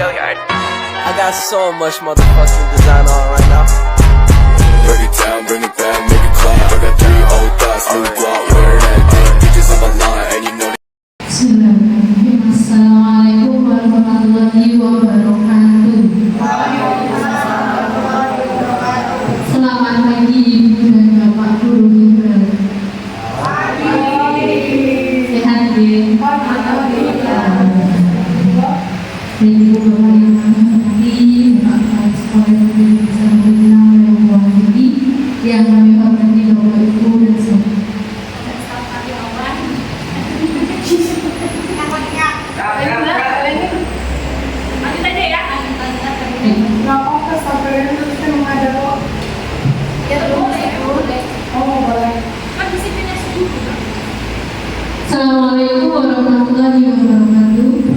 I got so much motherfucking design on right now. Break it down, bring it back, make it clap. I got 3 old thoughts, new guap, wear that thing. Bitches on my line, and you know. Bismillahirrahmanirrahim. Assalamualaikum warahmatullahi wabarakatuh. Selamat pagi Ibu dan Bapak Guru Kita. Sehat ya? Ibu Bapak yang kami hormati, Bapak sekolah yang bisa mengenal dan mewakili, yang kami hormati Bapak Ibu dan saudara. Assalamualaikum warahmatullahi wabarakatuh.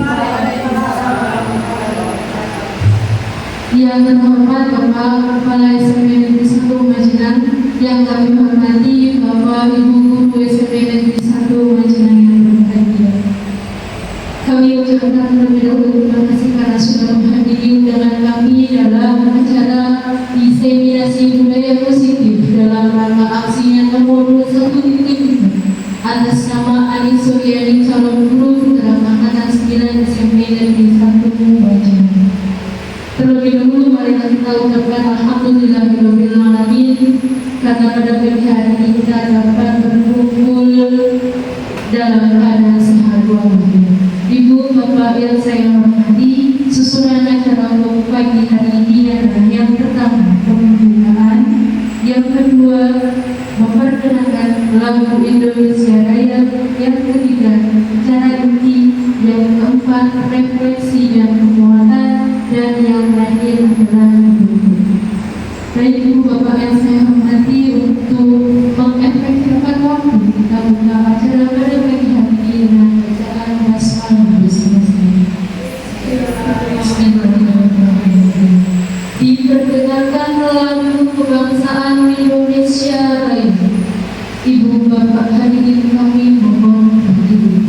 Yang terhormat Bapak Kepala SMP Negeri 1 Majenang, yang kami hormati Bapak Ibu Guru SMP Negeri 1 Majenang yang berbahagia. Kami ucapkan terlebih dahulu terima kasih karena sudah menghadiri undangan kami dalam acara diseminasi budaya positif dalam rangka aksi nyata modul 1.3 atas nama Ani Suryani, calon guru putra angkatan 9 SMP Negeri 1 Majenang. Terlebih dahulu mari kita ucapkan alhamdulillahirabbil alamin karena pada pagi hari ini kita dapat berkumpul dalam keadaan sehat walafiat. Ibu Bapak yang saya hormati, susunan acara untuk pagi hari ini adalah yang pertama pembukaan, yang kedua memperkenalkan lagu Indonesia Raya, yang ketiga acara inti, yang keempat refleksi dan penguatan, dan yang terakhir adalah berikut. Baik Ibu Bapak yang saya hormati, untuk mengefektifkan waktu kita buka acara pada pagi hari ini dengan bacaan basmalah bersama-sama. Bismillahirrahmanirrahim. Diperdengarkan lagu kebangsaan Indonesia Raya. Ibu Bapak hadirin kami mohon berdiri.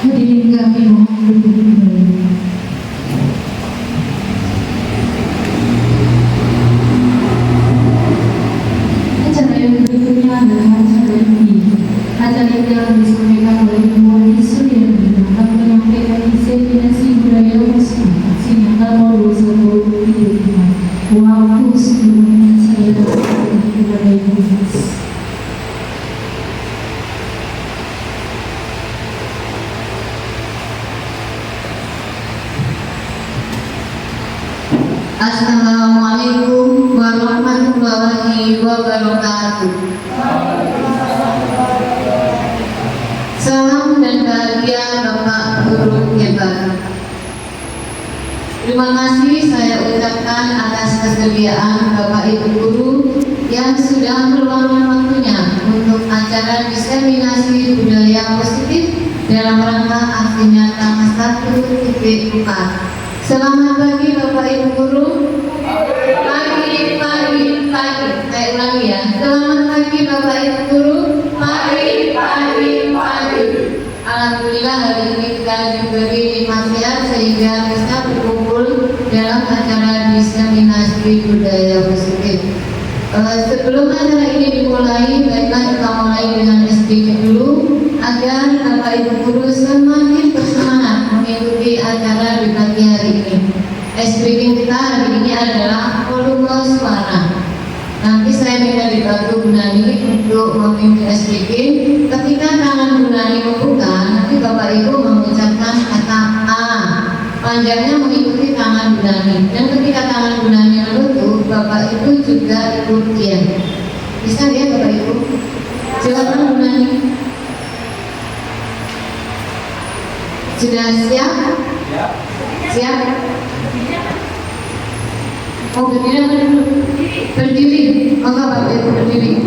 Hadirin kami mohon berdiri kembali. Acara yang berikutnya adalah acara ini. Acara ini akan disampaikan oleh Ibu Ani Suryani akan menyampaikan diseminasi budaya muslim aksi nyata modul 1.3. Waktu sebelumnya saya dapat kepada Ibu Mas. Assalamualaikum warahmatullahi wabarakatuh. Salam dan bahagia Bapak Guru hebat. Terima kasih saya ucapkan atas kesediaan Bapak Ibu Guru yang sudah meluangkan waktunya untuk acara diseminasi budaya positif dalam rangka aksi nyata 1.4. Selamat pagi Bapak Ibu Guru. Pagi. Saya ulangi ya. Selamat pagi Bapak Ibu Guru. Pagi. Alhamdulillah hari ini kita diberi nikmat sehat sehingga bisa berkumpul dalam acara diseminasi budaya positif. Sebelum acara ini dimulai, baiklah kita mulai dengan sedikit dulu agar Bapak Ibu Guru semakin bersemangat mengikuti acara di pagi hari ini. Speaking kita hari ini adalah volume suara. Nanti saya minta dibantu Bu Nani untuk memimpin speaking. Ketika tangan Bu Nani membuka, nanti Bapak Ibu mengucapkan kata A. Panjangnya mengikuti tangan Bu Nani. Dan ketika tangan Bu Nani menutup, Bapak Ibu juga ikut diam. Bisa ya Bapak Ibu? Silakan Bu Nani. Sudah siap? Siap? Oh, berdiri apa dulu? Berdiri. Oh, Bapak Ibu berdiri.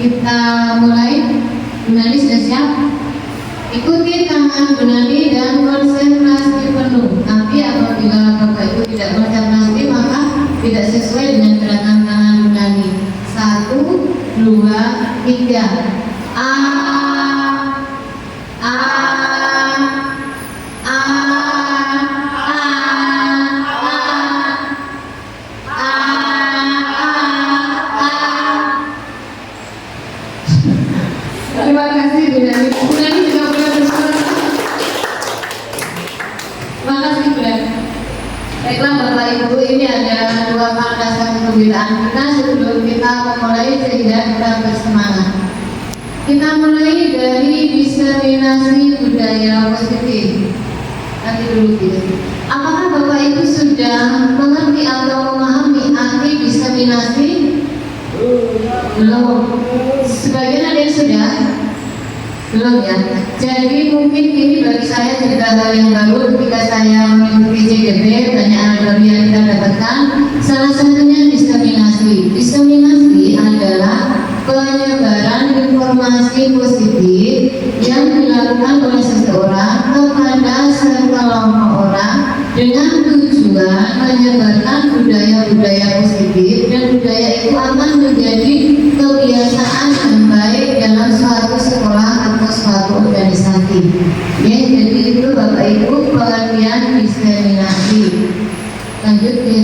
Kita mulai. Bu Nani sudah siap? Ikuti tangan Bu Nani dan konsentrasi penuh. Nanti apabila Bapak Ibu tidak konsentrasi maka tidak sesuai dengan gerakan tangan Bu Nani. 1, 2, 3. A. Terima kasih Bu Nani. Bu Nani juga boleh bersuara. Terima kasih Bu Nani. Baiklah Bapak Ibu, ini ada dua fakta satu kegembiraan kita sebelum kita memulai sehingga kita bersemangat. Kita mulai dari diseminasi budaya positif. Nanti dulu gitu. Apakah Bapak Ibu sudah mengerti atau memahami arti diseminasi? Belum. Sebagian ada yang sudah? Belum ya. Jadi mungkin ini bagi saya juga hal yang baru ketika saya mengikuti JGB. Banyak hal baru yang kita dapatkan. Salah satunya diseminasi. Diseminasi adalah penyebaran informasi positif yang dilakukan oleh seseorang kepada sekelompok orang dengan tujuan menyebarkan budaya-budaya positif, dan budaya itu akan menjadi kebiasaan yang baik dalam suatu sekolah atau suatu organisasi. Ya, jadi itu Bapak Ibu pengertian diseminasi. Lanjut ya.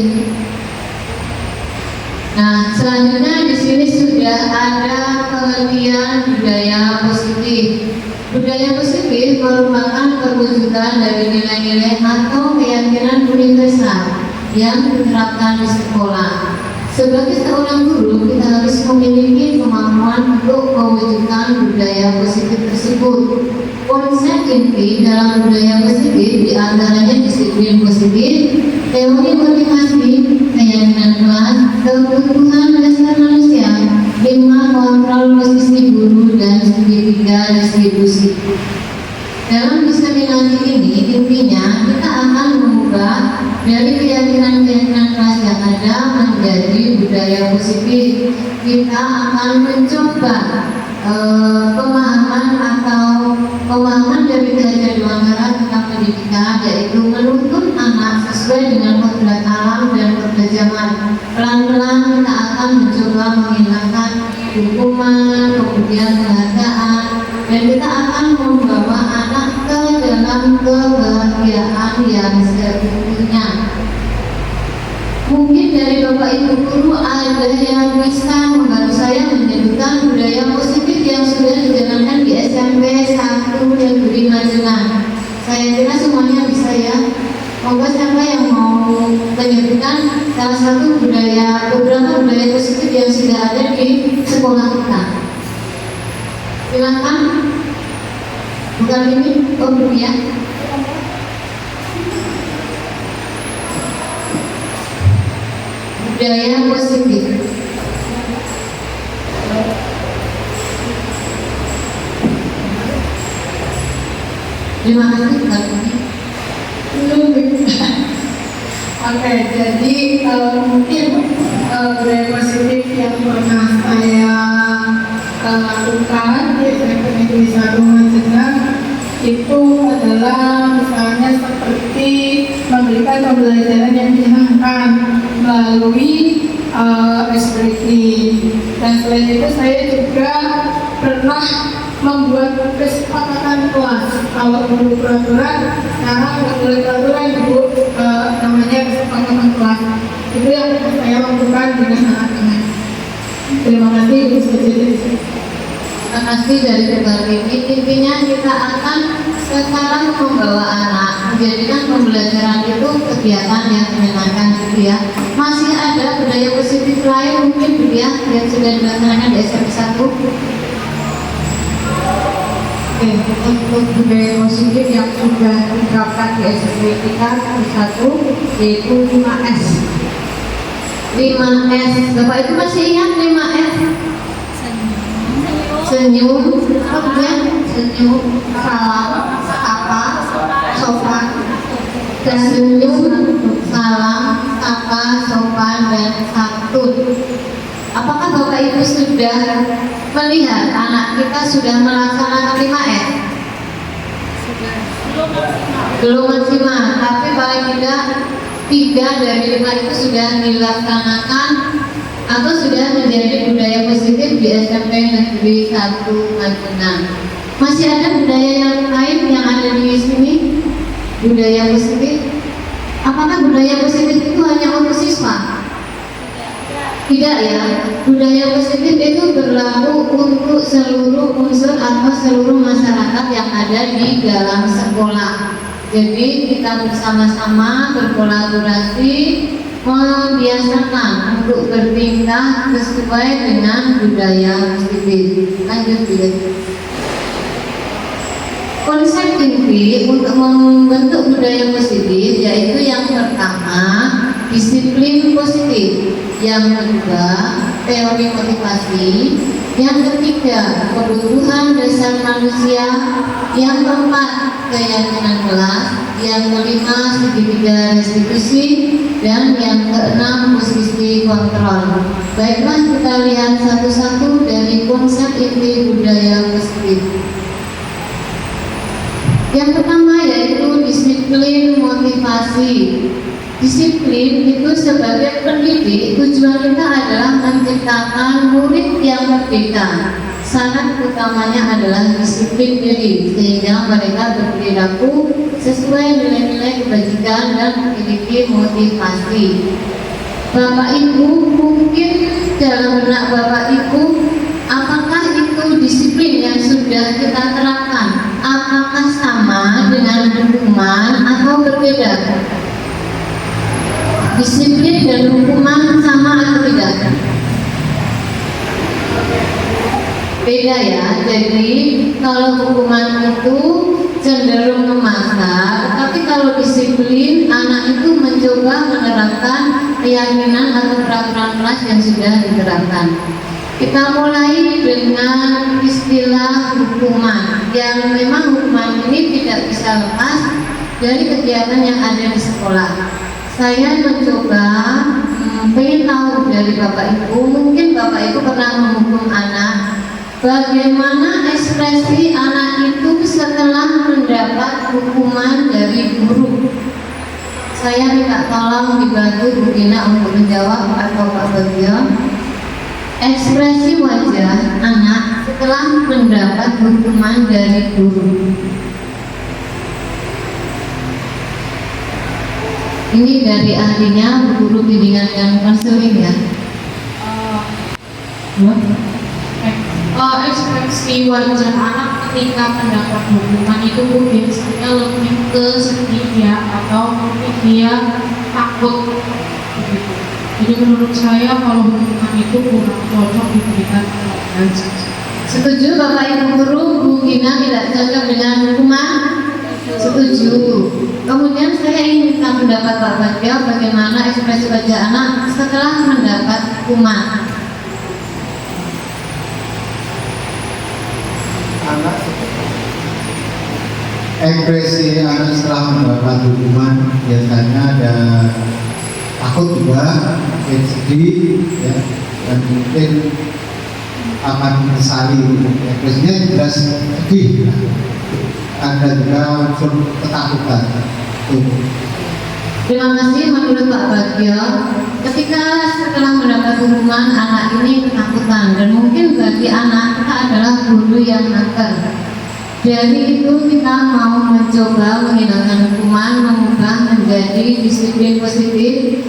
Nah, selanjutnya di sini sudah ada pengertian budaya positif. Budaya positif merupakan perwujudan dari nilai-nilai atau keyakinan universal yang diterapkan di sekolah. Sebagai seorang guru, kita harus memiliki kemampuan untuk mewujudkan budaya positif tersebut. Konsep inti dalam budaya positif diantaranya disiplin positif, teori motivasi, keyakinan kelas, kebutuhan dasar manusia, 5 kontrol posisi guru, dan segitiga distribusi. Dalam diseminasi ini intinya kita akan mengubah dari keyakinan-keyakinan kelas yang ada menjadi budaya positif. Kita akan mencoba pemahaman dari belajar dua cara tentang pendidikan, yaitu menuntun anak sesuai dengan kodrat alam dan kodrat zaman. Pelan-pelan kita akan mencoba menghilangkan hukuman, kemudian penghargaan, dan kita akan membawa anak ke dalam kebahagiaan yang seutuhnya. Mungkin dari Bapak Ibu Guru ada yang bisa membantu saya menyebutkan budaya positif yang sudah dijalankan di SMP 1 Negeri Majengan. Saya kira semuanya bisa ya. Monggo siapa yang mau menyebutkan salah satu beberapa budaya positif yang sudah ada di sekolah kita. Silakan. Bukan ini, oh ya. Budaya positif. Terima kasih Mbak Luni. Oke, jadi mungkin budaya positif yang pernah saya lakukan di SMP Negeri 1 Majenang itu adalah misalnya seperti memberikan pembelajaran yang menyenangkan melalui ekspresi. Dan selain itu saya juga pernah membuat kesepakatan kelas. Kalau dulu peraturan, sekarang nggak boleh peraturan, ibu, namanya kesepakatan kelas. Itu yang saya lakukan dengan anak-anak. Terima kasih Ibu Sekjen. Terima kasih dari berbagi ini. Intinya kita akan sekarang membawa anak menjadikan pembelajaran itu kegiatan yang menyenangkan gitu ya. Masih ada budaya positif lain mungkin gitu ya yang sudah dilaksanakan di SMP 1. Oke, untuk budaya positif yang sudah diterapkan di SMP kita satu yaitu 5S. 5S, Bapak itu masih ingat 5S? Senyum, kemudian senyum, salam, sapa, sopan, dan senyum, salam, sapa, sopan, dan santun. Apakah Bapak Ibu sudah melihat anak kita sudah melaksanakan 5S? Belum maksimal, tapi paling tidak 3 dari 5 itu sudah dilaksanakan atau sudah menjadi budaya positif di SMP Negeri 1 Majenang. Masih ada budaya yang lain yang ada di sini? Budaya positif? Apakah budaya positif itu hanya untuk siswa? Tidak ya, budaya positif itu berlaku untuk seluruh unsur atau seluruh masyarakat yang ada di dalam sekolah. Jadi kita bersama-sama berkolaborasi membiasakan untuk bertingkah sesuai dengan budaya positif. Lanjut ya. Konsep inti untuk membentuk budaya positif yaitu yang pertama disiplin positif, yang kedua teori motivasi, yang ketiga kebutuhan dasar manusia, yang keempat keyakinan kelas, yang kelima segitiga restitusi, dan yang keenam posisi kontrol. Baiklah kita lihat satu-satu dari konsep inti budaya positif. Yang pertama yaitu disiplin motivasi. Disiplin itu sebagai pendidik, tujuan kita adalah menciptakan murid yang merdeka. Syarat utamanya adalah disiplin diri, sehingga mereka berperilaku sesuai nilai-nilai kebajikan dan memiliki motivasi. Bapak Ibu, mungkin dalam benak Bapak Ibu, apakah itu disiplin yang sudah kita terapkan? Apakah sama dengan hukuman atau berbeda? Disiplin dan hukuman sama atau tidak? Beda ya. Jadi kalau hukuman itu cenderung memaksa, tetapi kalau disiplin anak itu mencoba menerapkan keyakinan atau peraturan kelas yang sudah diterapkan. Kita mulai dengan istilah hukuman, yang memang hukuman ini tidak bisa lepas dari kegiatan yang ada di sekolah. Saya mencoba pengen tahu dari Bapak Ibu, mungkin Bapak Ibu pernah menghukum anak, bagaimana ekspresi anak itu setelah mendapat hukuman dari guru. Saya minta tolong dibantu Bu Gina untuk menjawab atau Pak Bagio. Ekspresi wajah anak setelah mendapat hukuman dari guru. Ini dari ahlinya, guru bimbingan dan konseling ya. Ekspresi wajah anak ketika mendapat hukuman itu biasanya lebih ke sedih ya, atau mungkin dia takut begitu. Jadi menurut saya kalau hukuman itu kurang cocok diberikan kepada siswa. Setuju Bapak Ibu guru, Bu Gina tidak cocok dengan hukuman? Setuju. Kemudian saya ingin minta pendapat Pak Bagio, bagaimana ekspresi wajah anak setelah mendapat hukuman. Anak ekspresi anak setelah mendapat hukuman biasanya ada takut juga, mungkin sedih, ya, dan mungkin akan menyesali. Ekspresinya jelas sedih, ya. Ada juga unsur ketakutan. Terima kasih. Menurut Pak Bagio, ketika setelah mendapat hukuman anak ini ketakutan, dan mungkin bagi anak kita adalah guru yang nakal. Dari itu kita mau mencoba menghilangkan hukuman, mengubah menjadi disiplin positif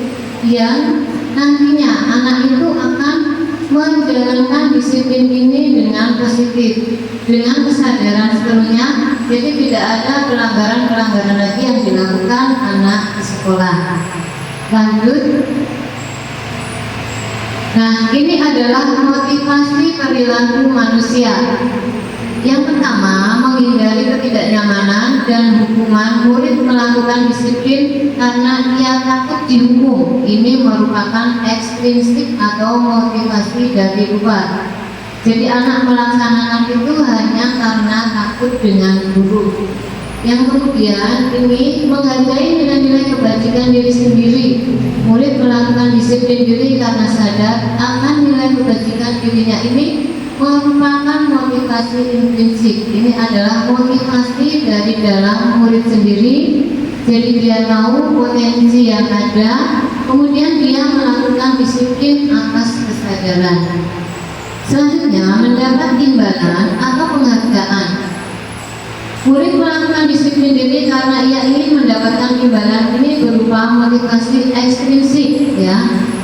yang nantinya anak itu akan menjalankan disiplin ini dengan positif, dengan kesadaran sepenuhnya. Jadi tidak ada pelanggaran-pelanggaran lagi yang dilakukan anak di sekolah. Lanjut. Nah, ini adalah motivasi perilaku manusia. Yang pertama, menghindari ketidaknyamanan dan hukuman. Murid melakukan disiplin karena ia takut dihukum. Ini merupakan ekstrinsik atau motivasi dari luar. Jadi anak melaksanakan itu hanya karena takut dengan guru. Yang kemudian ini menghargai nilai-nilai kebajikan diri sendiri. Murid melakukan disiplin diri karena sadar akan nilai kebajikan dirinya ini merupakan motivasi intrinsik. Ini adalah motivasi dari dalam murid sendiri. Jadi dia tahu potensi yang ada, kemudian dia melakukan disiplin atas kesadaran. Selanjutnya, mendapat imbalan atau penghargaan. Murid melakukan disiplin diri karena ia ingin mendapatkan imbalan. Ini berupa motivasi ekstrinsik, ya.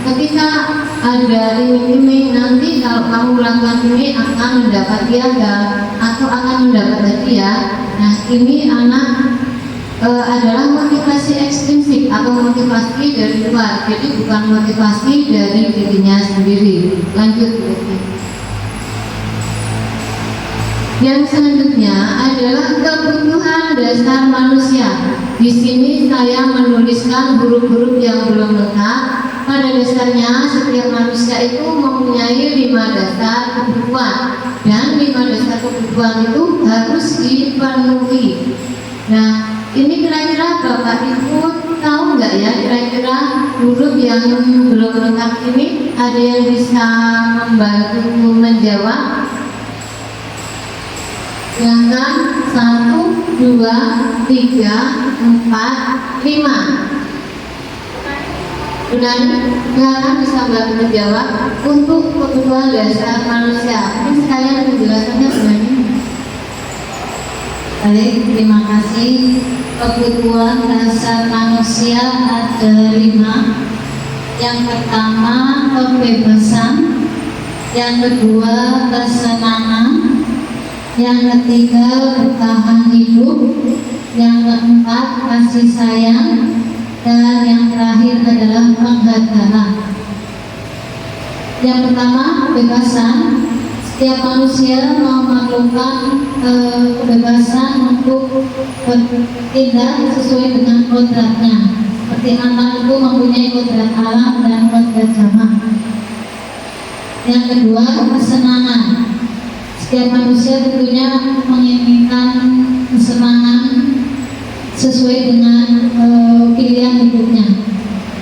Ketika ada iming-iming, nanti kalau kamu melakukan ini akan mendapat piagam atau akan mendapat hadiah. Nah, ini anak adalah motivasi ekstrinsik atau motivasi dari luar. Jadi bukan motivasi dari dirinya sendiri. Lanjut. Yang selanjutnya adalah kebutuhan dasar manusia. Di sini saya menuliskan huruf-huruf yang belum lengkap. Pada dasarnya setiap manusia itu mempunyai 5 dasar kebutuhan, dan 5 dasar kebutuhan itu harus dipenuhi. Nah, ini kira-kira Bapak Ibu tahu nggak ya, kira-kira huruf yang belum lengkap ini ada yang bisa membantu menjawab? Silakan 1, 2, 3, 4, 5. Benar, silakan bisa bantu menjawab untuk kebutuhan dasar manusia. Mungkin sekalian penjelasannya begini. Baik, terima kasih. Kebutuhan dasar manusia ada 5. Yang pertama kebebasan, yang kedua kesenangan, yang ketiga bertahan hidup, yang keempat kasih sayang, dan yang terakhir adalah penghargaan. Yang pertama kebebasan. Setiap manusia memerlukan kebebasan untuk bertindak sesuai dengan kodratnya. Seperti anak itu mempunyai kodrat alam dan kodrat zaman. Yang kedua kesenangan. Setiap manusia tentunya menginginkan kesenangan sesuai dengan pilihan hidupnya.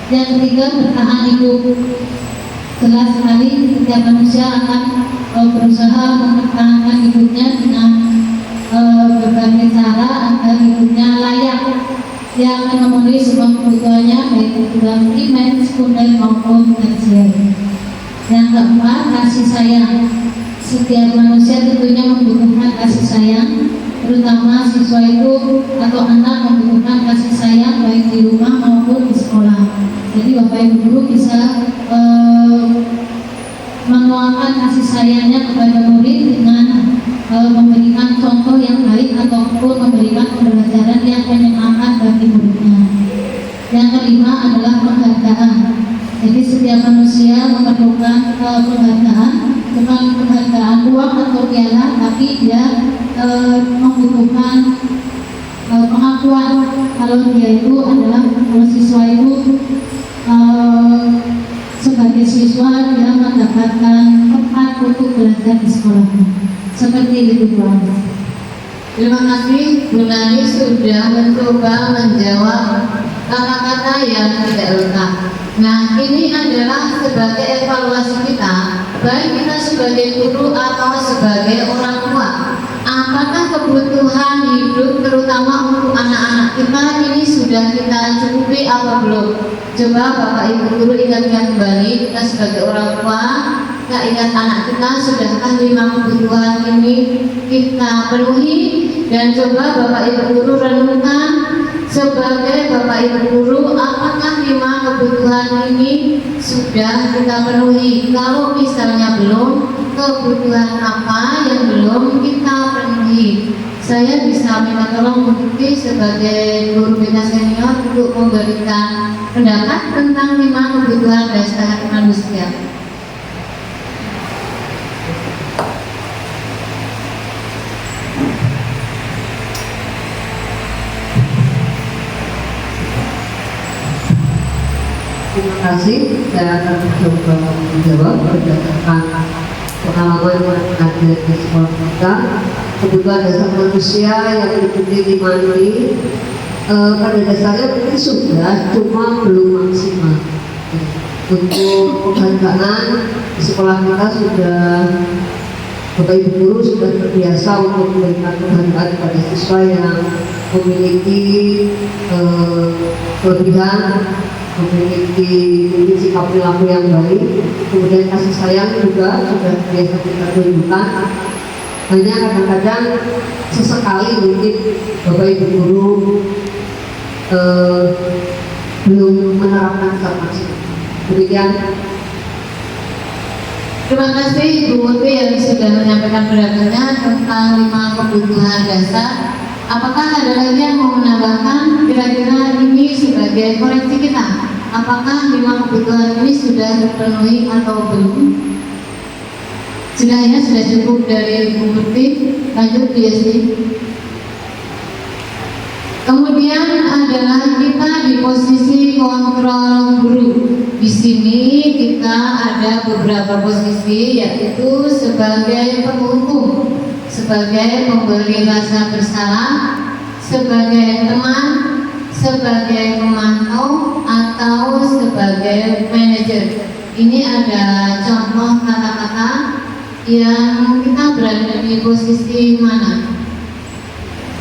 Yang ketiga bertahan hidup. Jelas sekali setiap manusia akan berusaha mempertahankan hidupnya dengan berbagai cara agar hidupnya layak, yang memenuhi semua kebutuhannya baik kebutuhan primer, sekunder maupun tersier. Yang keempat kasih sayang. Setiap manusia tentunya membutuhkan kasih sayang, terutama siswa itu atau anak membutuhkan kasih sayang baik di rumah maupun di sekolah. Jadi Bapak Ibu guru bisa menuangkan kasih sayangnya kepada murid dengan memberikan contoh yang baik ataupun memberikan pembelajaran yang menyenangkan bagi muridnya. Yang kelima adalah penghargaan. Jadi setiap manusia memerlukan penghargaan, bukan penghargaan uang atau piala, tapi dia membutuhkan pengakuan kalau dia itu adalah siswa itu sebagai siswa dia mendapatkan tempat untuk belajar di sekolahnya. Seperti itu Bu. Terima kasih Bu Nani sudah mencoba menjawab kata-kata yang tidak lengkap. Nah, ini adalah sebagai evaluasi kita, baik kita sebagai guru atau sebagai orang tua. Apakah kebutuhan hidup terutama untuk anak-anak kita ini sudah kita cukupi atau belum? Coba Bapak Ibu guru ingatkan kembali, kita sebagai orang tua, kita ingat anak kita sudahkah 5 kebutuhan ini kita penuhi, dan coba Bapak Ibu guru renungkan sebagai Bapak Ibu guru, apakah 5 kebutuhan ini sudah kita penuhi? Kalau misalnya belum, kebutuhan apa yang belum kita penuhi? Saya bisa minta tolong Bu Tuti sebagai guru BK senior untuk memberikan pendapat tentang 5 kebutuhan dasar manusia. Terima kasih. Saya akan mencoba menjawab berdasarkan pengalaman yang ada di sekolah kita. Kebutuhan dasar manusia yang diikuti di Mandi pada dasarnya mungkin sudah, cuma belum maksimal. Untuk penghargaan di sekolah kita sudah, Bapak Ibu guru sudah terbiasa untuk memberikan penghargaan kepada siswa yang memiliki kelebihan, memiliki sikap perilaku yang baik, kemudian kasih sayang juga sudah biasa kita tunjukkan. Hanya kadang-kadang sesekali mungkin Bapak Ibu guru belum menerapkan secara maksimal. Demikian. Terima kasih Bu Murti yang sudah menyampaikan pendapatnya tentang 5 kebutuhan dasar. Apakah ada lagi yang mau menambahkan? Kira-kira ini sebagai koreksi kita, apakah 5 kebutuhan ini sudah terpenuhi atau belum? Sudah ya, sudah cukup dari Bu Murti. Lanjut Bu Yesi. Kemudian adalah kita di posisi kontrol guru. Di sini kita ada beberapa posisi, yaitu sebagai penghukum, sebagai pemberi rasa bersalah, sebagai teman, sebagai pemantau, atau sebagai manajer. Ini ada contoh kata-kata yang kita berada di posisi mana.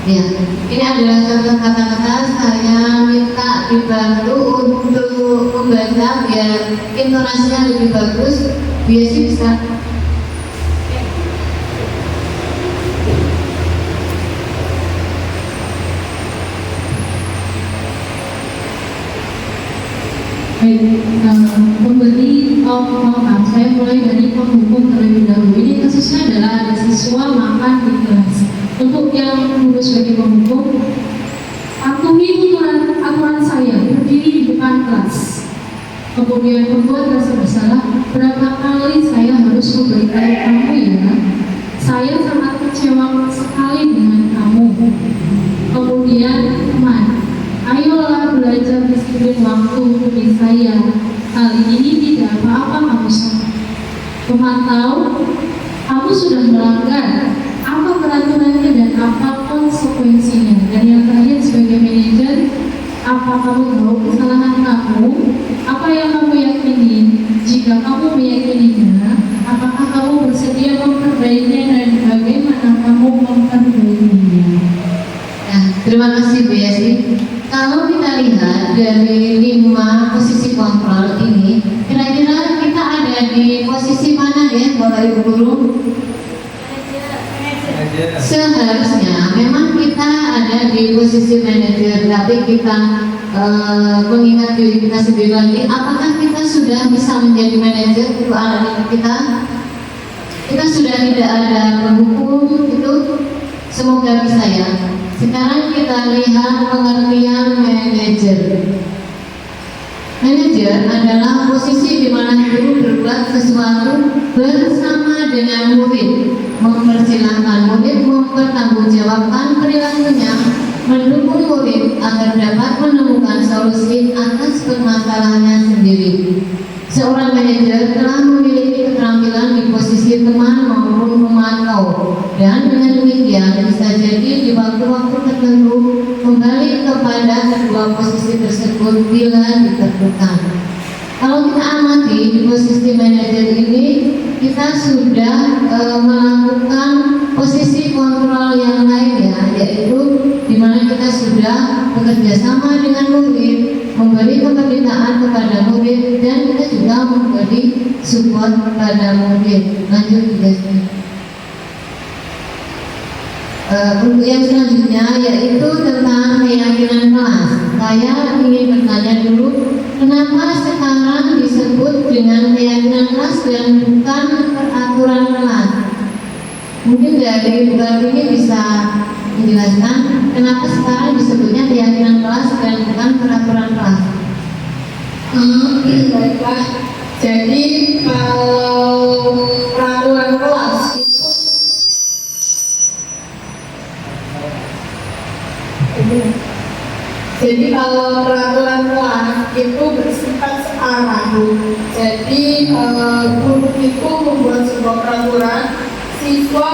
Ya, ini adalah contoh kata-kata. Saya minta dibantu untuk membaca biar intonasinya lebih bagus. Biasa bisa. Pemberi maaf, saya mulai dari penghukum terlebih dahulu. Ini kasusnya adalah ada siswa makan di kelas. Untuk yang lulus sebagai penghukum, patuhi aturan saya, berdiri di depan kelas. Kemudian membuat rasa bersalah, berapa kali saya harus memberitahu kamu ya, saya sangat kecewa sekali dengan kamu. Kemudian teman, ayolah belajar disiplin waktu demi saya. Kali ini tidak apa-apa kamu salah. Pemantau, kamu sudah melanggar. Apa peraturannya dan apa konsekuensinya? Dan yang terakhir sebagai manajer, apa kamu tahu kesalahan kamu? Apa yang kamu yakini? Jika kamu meyakininya, apakah kamu bersedia memperbaikinya dan bagaimana kamu memperbaikinya? Nah, terima kasih Bu Yesi. Kalau kita lihat dari 5 posisi kontrol ini, kira-kira kita ada di posisi mana ya Bapak Ibu guru? Seharusnya memang kita ada di posisi manajer, tapi kita mengingat diri kita sendiri lagi, apakah kita sudah bisa menjadi manajer untuk anak-anak kita? Kita sudah tidak ada penghukum itu, semoga bisa ya. Sekarang kita lihat pengertian manajer. Manajer adalah posisi di mana guru berbuat sesuatu bersama dengan murid, mempersilahkan murid mempertanggungjawabkan perilakunya, mendukung murid agar dapat menemukan solusi atas permasalahannya sendiri. Seorang manajer telah memiliki keterampilan di posisi teman maupun pemantau, dan dengan demikian bisa jadi Jadi di waktu-waktu tertentu kembali kepada kedua posisi tersebut bila diperlukan. Kalau kita amati di posisi manajer ini, kita sudah melakukan posisi kontrol yang lainnya, yaitu di mana kita sudah bekerja sama dengan murid, memberi kepemimpinan kepada murid, dan kita juga memberi support kepada murid. Lanjut guys. Untuk yang selanjutnya yaitu tentang keyakinan kelas. Saya ingin bertanya dulu, kenapa sekarang disebut dengan keyakinan kelas dan bukan peraturan kelas? Mungkin dari Bu Kartini bisa menjelaskan kenapa sekarang disebutnya keyakinan kelas dan bukan peraturan kelas. Baiklah. Jadi kalau peraturan kelas itu bersifat searah. Jadi guru itu membuat sebuah peraturan, siswa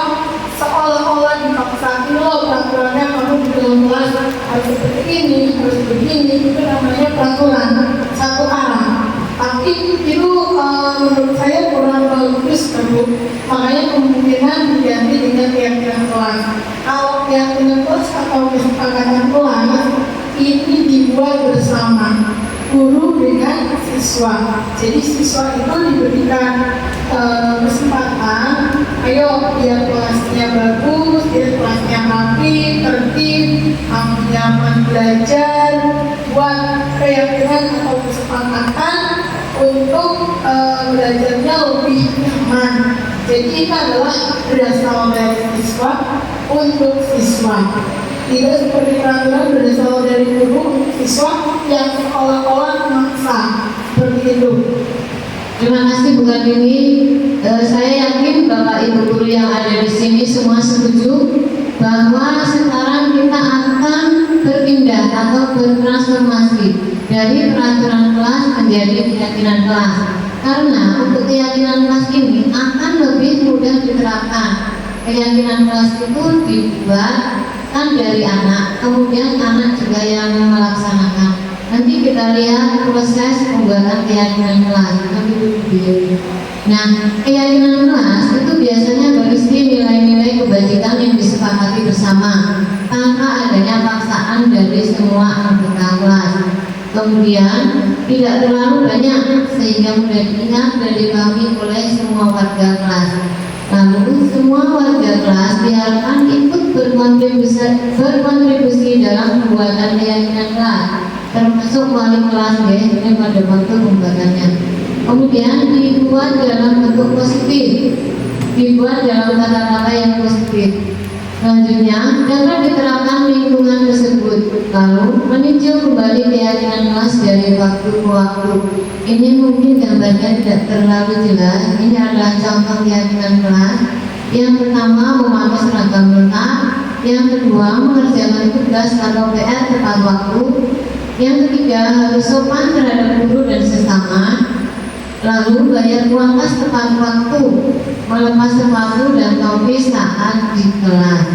seolah-olah dipaksa, ini loh peraturannya, kamu di dalam kelas harus seperti ini, harus begini. Itu namanya peraturan satu arah. Tapi itu menurut saya kurang bagus, makanya kemungkinan diganti dengan keyakinan kelas. Kalau keyakinan kelas atau kesepakatan kelas ini dibuat bersama guru dengan siswa. Jadi siswa itu diberikan kesempatan, ayo biar kelasnya bagus, biar kelasnya rapi, tertib, nyaman belajar, buat keyakinan atau kesepakatan untuk belajarnya lebih nyaman. Jadi itu adalah berasal dari siswa untuk siswa. Tidak seperti peraturan berasal dari guru siswa yang seolah-olah memaksa seperti itu. Terima kasih Bu Kartini. Saya yakin Bapak Ibu guru yang ada di sini semua setuju bahwa sekarang kita akan berpindah atau bertransformasi dari peraturan kelas menjadi keyakinan kelas. Karena untuk keyakinan kelas ini akan lebih mudah diterapkan. Keyakinan kelas itu dibuat kan dari anak, kemudian anak juga yang melaksanakan. Nanti kita lihat proses pembuatan keyakinan kelas. Nah, keyakinan kelas itu biasanya berisi nilai-nilai kebajikan yang disepakati bersama tanpa adanya paksaan dari semua anggota kelas. Kemudian tidak terlalu banyak sehingga mudah diingat dan dipahami oleh semua warga kelas. Lalu semua warga kelas diharapkan ikut berkontribusi dalam pembuatan keyakinan kelas, termasuk wali kelas ini pada waktu pembuatannya. Kemudian dibuat dalam bentuk positif, dibuat dalam kata-kata yang positif. Selanjutnya dapat diterapkan lingkungan tersebut, lalu meninjau kembali keyakinan kelas dari waktu ke waktu. Ini mungkin gambarnya tidak terlalu jelas. Ini adalah contoh keyakinan kelas. Yang pertama, memakai seragam lengkap. Yang kedua, mengerjakan tugas atau PR tepat waktu. Yang ketiga, harus sopan terhadap guru dan sesama. Lalu bayar uang kas tepat waktu, melepas sepatu dan topi saat di kelas.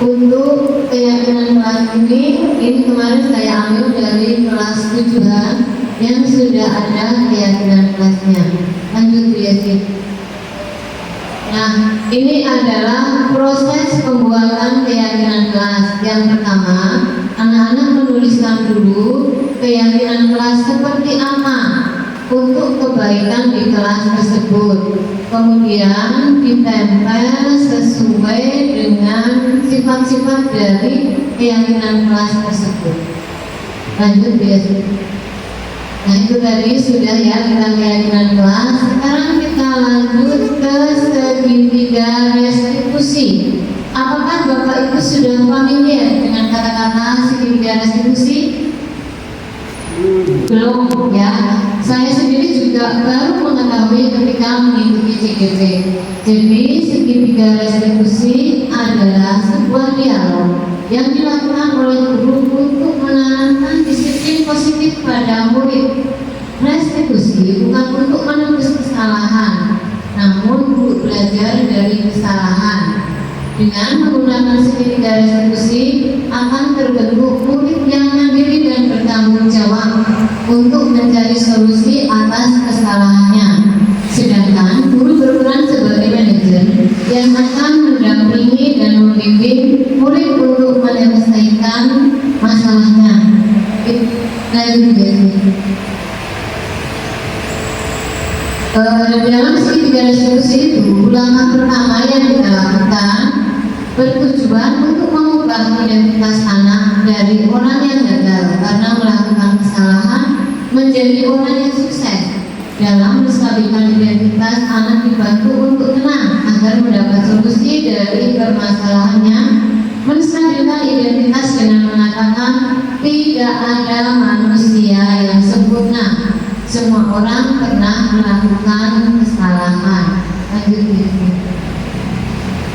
Untuk keyakinan kelas ini kemarin saya ambil dari kelas 7-an yang sudah ada keyakinan kelasnya. Lanjut ya sih. Nah, ini adalah proses pembuatan keyakinan kelas. Yang pertama, anak-anak menuliskan dulu keyakinan kelas seperti apa untuk kebaikan di kelas tersebut. Kemudian ditempel sesuai dengan sifat-sifat dari keyakinan kelas tersebut. Lanjut ya. Nah itu tadi sudah ya tentang keyakinan kelas. Sekarang kita lanjut ke segitiga restitusi. Apakah Bapak Ibu sudah familiar dengan kata-kata segitiga restitusi? Belum ya. Saya sendiri juga baru mengetahui ketika mengikuti CGP. Jadi segitiga restitusi adalah sebuah dialog yang dilakukan oleh guru untuk menanamkan disiplin positif pada murid. Restitusi bukan untuk menebus kesalahan, namun untuk belajar dari kesalahan. Dengan menggunakan segitiga restitusi akan terbentuk murid yang mandiri dan bertanggung jawab untuk mencari solusi atas kesalahannya. Sedangkan guru berperan sebagai manajer yang akan mendampingi dan membimbing murid untuk menyelesaikan masalahnya. Lanjut ya. Dalam segitiga restitusi itu, langkah pertama yang kita lakukan bertujuan untuk mengubah identitas anak dari orang yang gagal karena melakukan kesalahan menjadi orang yang sukses. Dalam menstabilkan identitas, anak dibantu untuk tenang agar mendapat solusi dari permasalahannya. Menstabilkan identitas dengan mengatakan tidak ada manusia yang sempurna. Semua orang pernah melakukan kesalahan. Lanjut ya.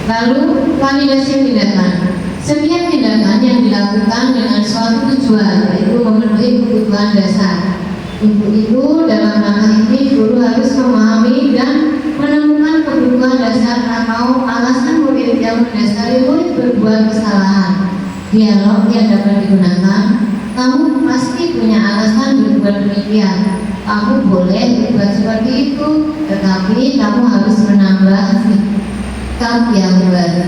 Lalu validasi tindakan. Setiap tindakan yang dilakukan dengan suatu tujuan, yaitu memenuhi kebutuhan dasar. Untuk itu, dalam langkah ini guru harus memahami dan menemukan kebutuhan dasar atau alasan murid yang mendasari murid berbuat kesalahan. Dialog yang dapat digunakan, kamu pasti punya alasan berbuat demikian. Kamu boleh berbuat seperti itu, tetapi kamu harus menambah sikap yang baru.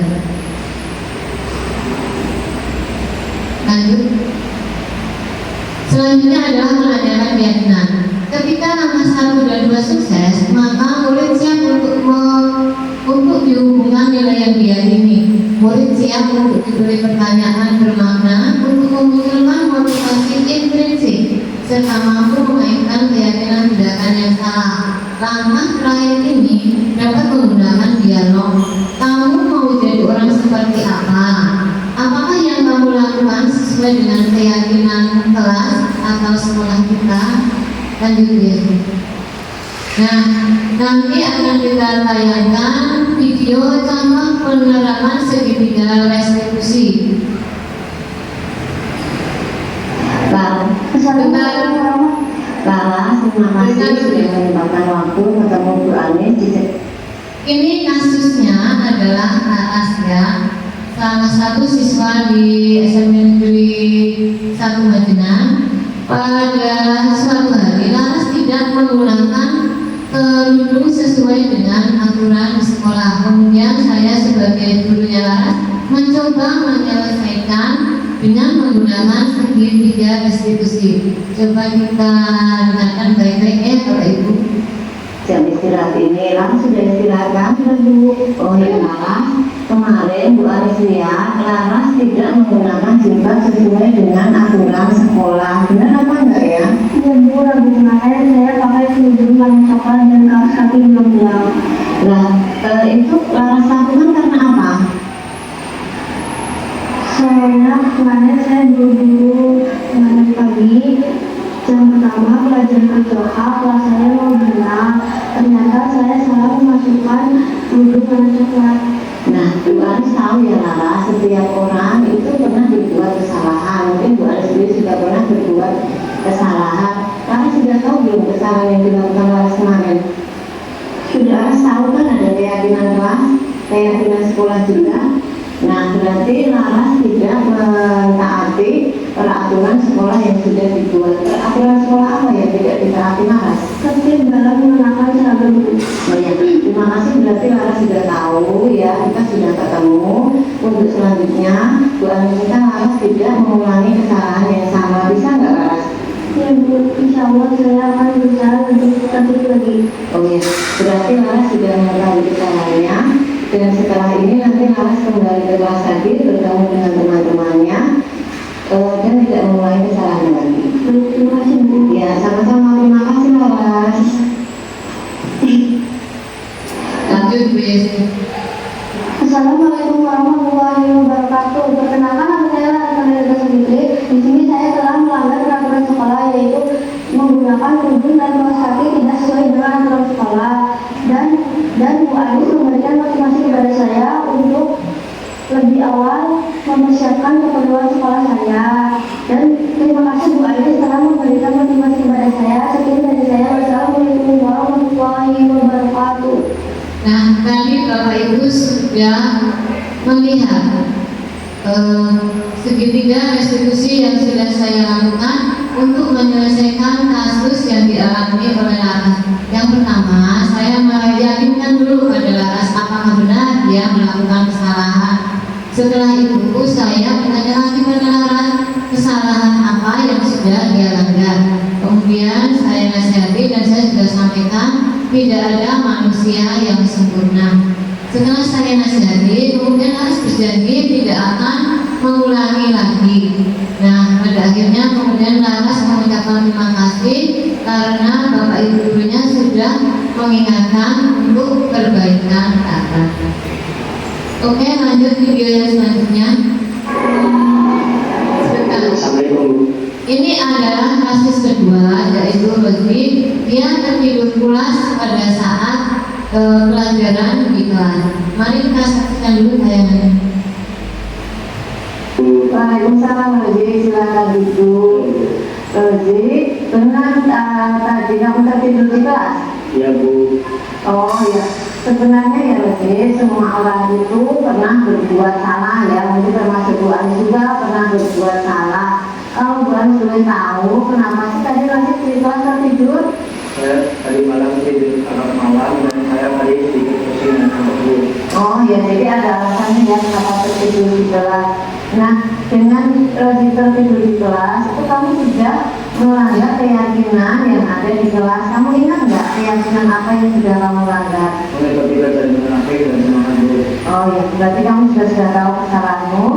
Lanjut. Selanjutnya adalah menanyakan keyakinan. Ketika langkah 1 dan 2 sukses, maka murid siap untuk dihubungkan nilai yang diyakini. Murid siap untuk diberi pertanyaan bermakna untuk memunculkan motivasi intrinsik serta mampu mengaitkan keyakinan tindakan yang salah. Langkah terakhir ini dapat menggunakan dialog. Kamu mau jadi orang seperti apa? Apakah yang kamu lakukan sesuai dengan keyakinan kelas atau sekolah kita? Lanjut ya. Nah, nanti akan kita tayangkan video contoh penerapan segitiga restitusi. Lala, terima kasih sudah menyempatkan waktu ketemu Bu Anis. Ini kasusnya adalah Laras ya, salah satu siswa di SMP Negeri 1 Majenang. Pada suatu hari Laras tidak menggunakan kerudung sesuai dengan aturan di sekolah. Kemudian saya sebagai gurunya Laras mencoba menyelesaikan dengan menggunakan segitiga restitusi. Coba kita dengarkan baik-baik ya Bapak Ibu. Jam istirahat ini langsung sudah istirahatkan sudah Bu. Oh ya Laras, kemarin Bu Anis lihat Laras tidak menggunakan jilbab sesuai dengan aturan sekolah. Benar apa enggak ya? Iya Bu, rabu kemarin saya pakai kerudung warna coklat dan kaos kaki belang-belang. Nah, itu Laras lakukan karena apa? Soalnya kemarin saya dulu kemarin pagi jam pertama pelajaran berdoa, kelas saya mau berenang. Ternyata saya salah memasukkan kerudung warna coklat. Nah, Bu Anis tahu ya Laras, setiap orang itu pernah berbuat kesalahan. Mungkin Bu Anis sendiri juga pernah berbuat kesalahan. Laras sudah tahu belum kesalahan yang dilakukan Laras kemarin? Sudah Laras tahu kan ada keyakinan kelas, keyakinan sekolah juga. Nah, berarti Laras tidak mentaati peraturan sekolah yang sudah dibuat. Peraturan sekolah apa yang tidak ditaati Laras? Tertib dalam mengenakan seragam. Oh ya, terima kasih, berarti Laras sudah tahu ya, kita sudah ketemu. Untuk selanjutnya, Bu Anis minta Laras tidak mengulangi kesalahan yang sama. Bisa nggak Laras? Ya Bu, insya Allah saya akan berusaha lebih tertib lagi. Oh ya, berarti Laras sudah mengetahui kesalahannya. Dan setelah ini nanti Laras kembali ke kelas lagi, bertemu dengan teman-temannya, dan tidak mengulangi kesalahan lagi. Terima kasih Bu. Ya, sama-sama, terima kasih Laras. Lanjut Bu Yesi. Assalamualaikum warahmatullahi wabarakatuh. Perkenalkan nama saya Laras Fitri. Di sini saya telah melanggar peraturan sekolah, yaitu menggunakan kerudung dan kaos kaki tidak sesuai dengan aturan sekolah. Dan Bu Anis memberikan motivasi kepada saya untuk lebih awal mempersiapkan keperluan sekolah saya. Dan terima kasih Bu Anis telah memberikan motivasi kepada saya. Sekian dari saya. Wassalamualaikum warahmatullahi wabarakatuh. Nah, tadi Bapak Ibu sudah melihat segitiga restitusi yang sudah saya lakukan untuk menyelesaikan kasus yang dialami oleh Laras. Yang pertama, saya meyakinkan dulu pada Laras apakah benar dia melakukan kesalahan. Setelah itu, saya bertanya lagi pada Laras kesalahan apa yang sudah dia langgar. Kemudian saya nasihati dan saya sudah sampaikan tidak ada manusia yang sempurna. Setelah saya nasihati, kemudian harus berjanji tidak akan mengulangi lagi. Nah, pada akhirnya kemudian Laras mengucapkan terima kasih karena Bapak Ibu gurunya sudah mengingatkan untuk perbaikan kata. Oke, lanjut video yang selanjutnya. Ini adalah kasus kedua, yaitu Lutfi. Dia tertidur pulas pada saat pelajaran di kelas. Mari kita saksikan dulu tayangannya. Waalaikumsalam, Roji, silakan duduk. Roji, benar tadi kamu tertidur di kelas? Iya, Bu. Oh ya, sebenarnya ya Roji, semua orang itu pernah berbuat salah ya, mungkin termasuk Bu Ani juga pernah berbuat salah. Kalau Bu Ani boleh tahu, kenapa sih tadi Roji di kelas tertidur? Saya tadi malam tidur agak malam dan saya tadi sedikit pusing dan ngantuk, Bu. Oh ya, jadi ada alasannya ya kenapa tertidur di kelas. Nah, dengan Roji tertidur di kelas, itu kamu sudah melanggar keyakinan yang ada di kelas. Kamu ingat nggak keyakinan apa yang sudah kamu langgar? Mulai berpikir dan munafik dan semangat, Bu. Oh ya, berarti kamu sudah tahu kesalahanmu.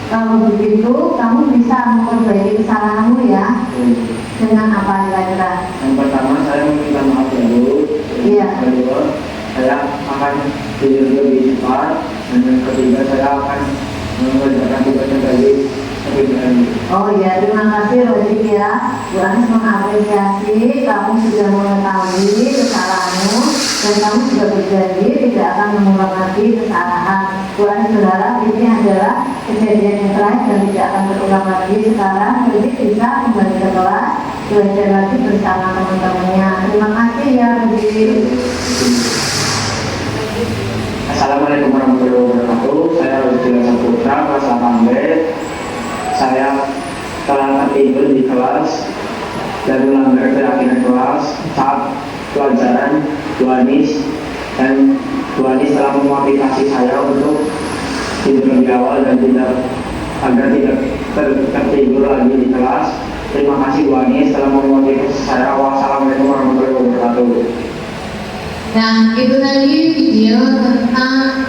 Kalau begitu, kamu bisa memperbaiki kesalahanmu ya. Dengan apa kira-kira? Yang pertama, saya meminta maaf ya, Bu. Iya. Yang kedua, saya akan tidur lebih cepat. Dan yang ketiga, saya akan mengerjakan tugas yang tadi lebih baik. Oh ya, terima kasih Roji ya. Bu Anis mengapresiasi kamu sudah mengetahui kesalahanmu dan kamu sudah berjanji tidak akan mengulang lagi kesalahan. Bu Anis berharap ini adalah kejadian yang terakhir dan tidak akan terulang lagi. Sekarang Roji bisa kembali ke kelas, belajar lagi bersama teman-temannya. Terima kasih ya Roji. Assalamualaikum warahmatullahi wabarakatuh. Saya Roji Saputra, kelas 8B. Saya telah tertidur di kelas dan melanggar keyakinan kelas saat pelajaran Bu Anis, dan Bu Anis telah memotivasi saya untuk tidur lebih awal dan agar tidak tertidur lagi di kelas. Terima kasih Bu Anis telah memotivasi saya. Wassalamualaikum warahmatullahi wabarakatuh. Nah, itu tadi video tentang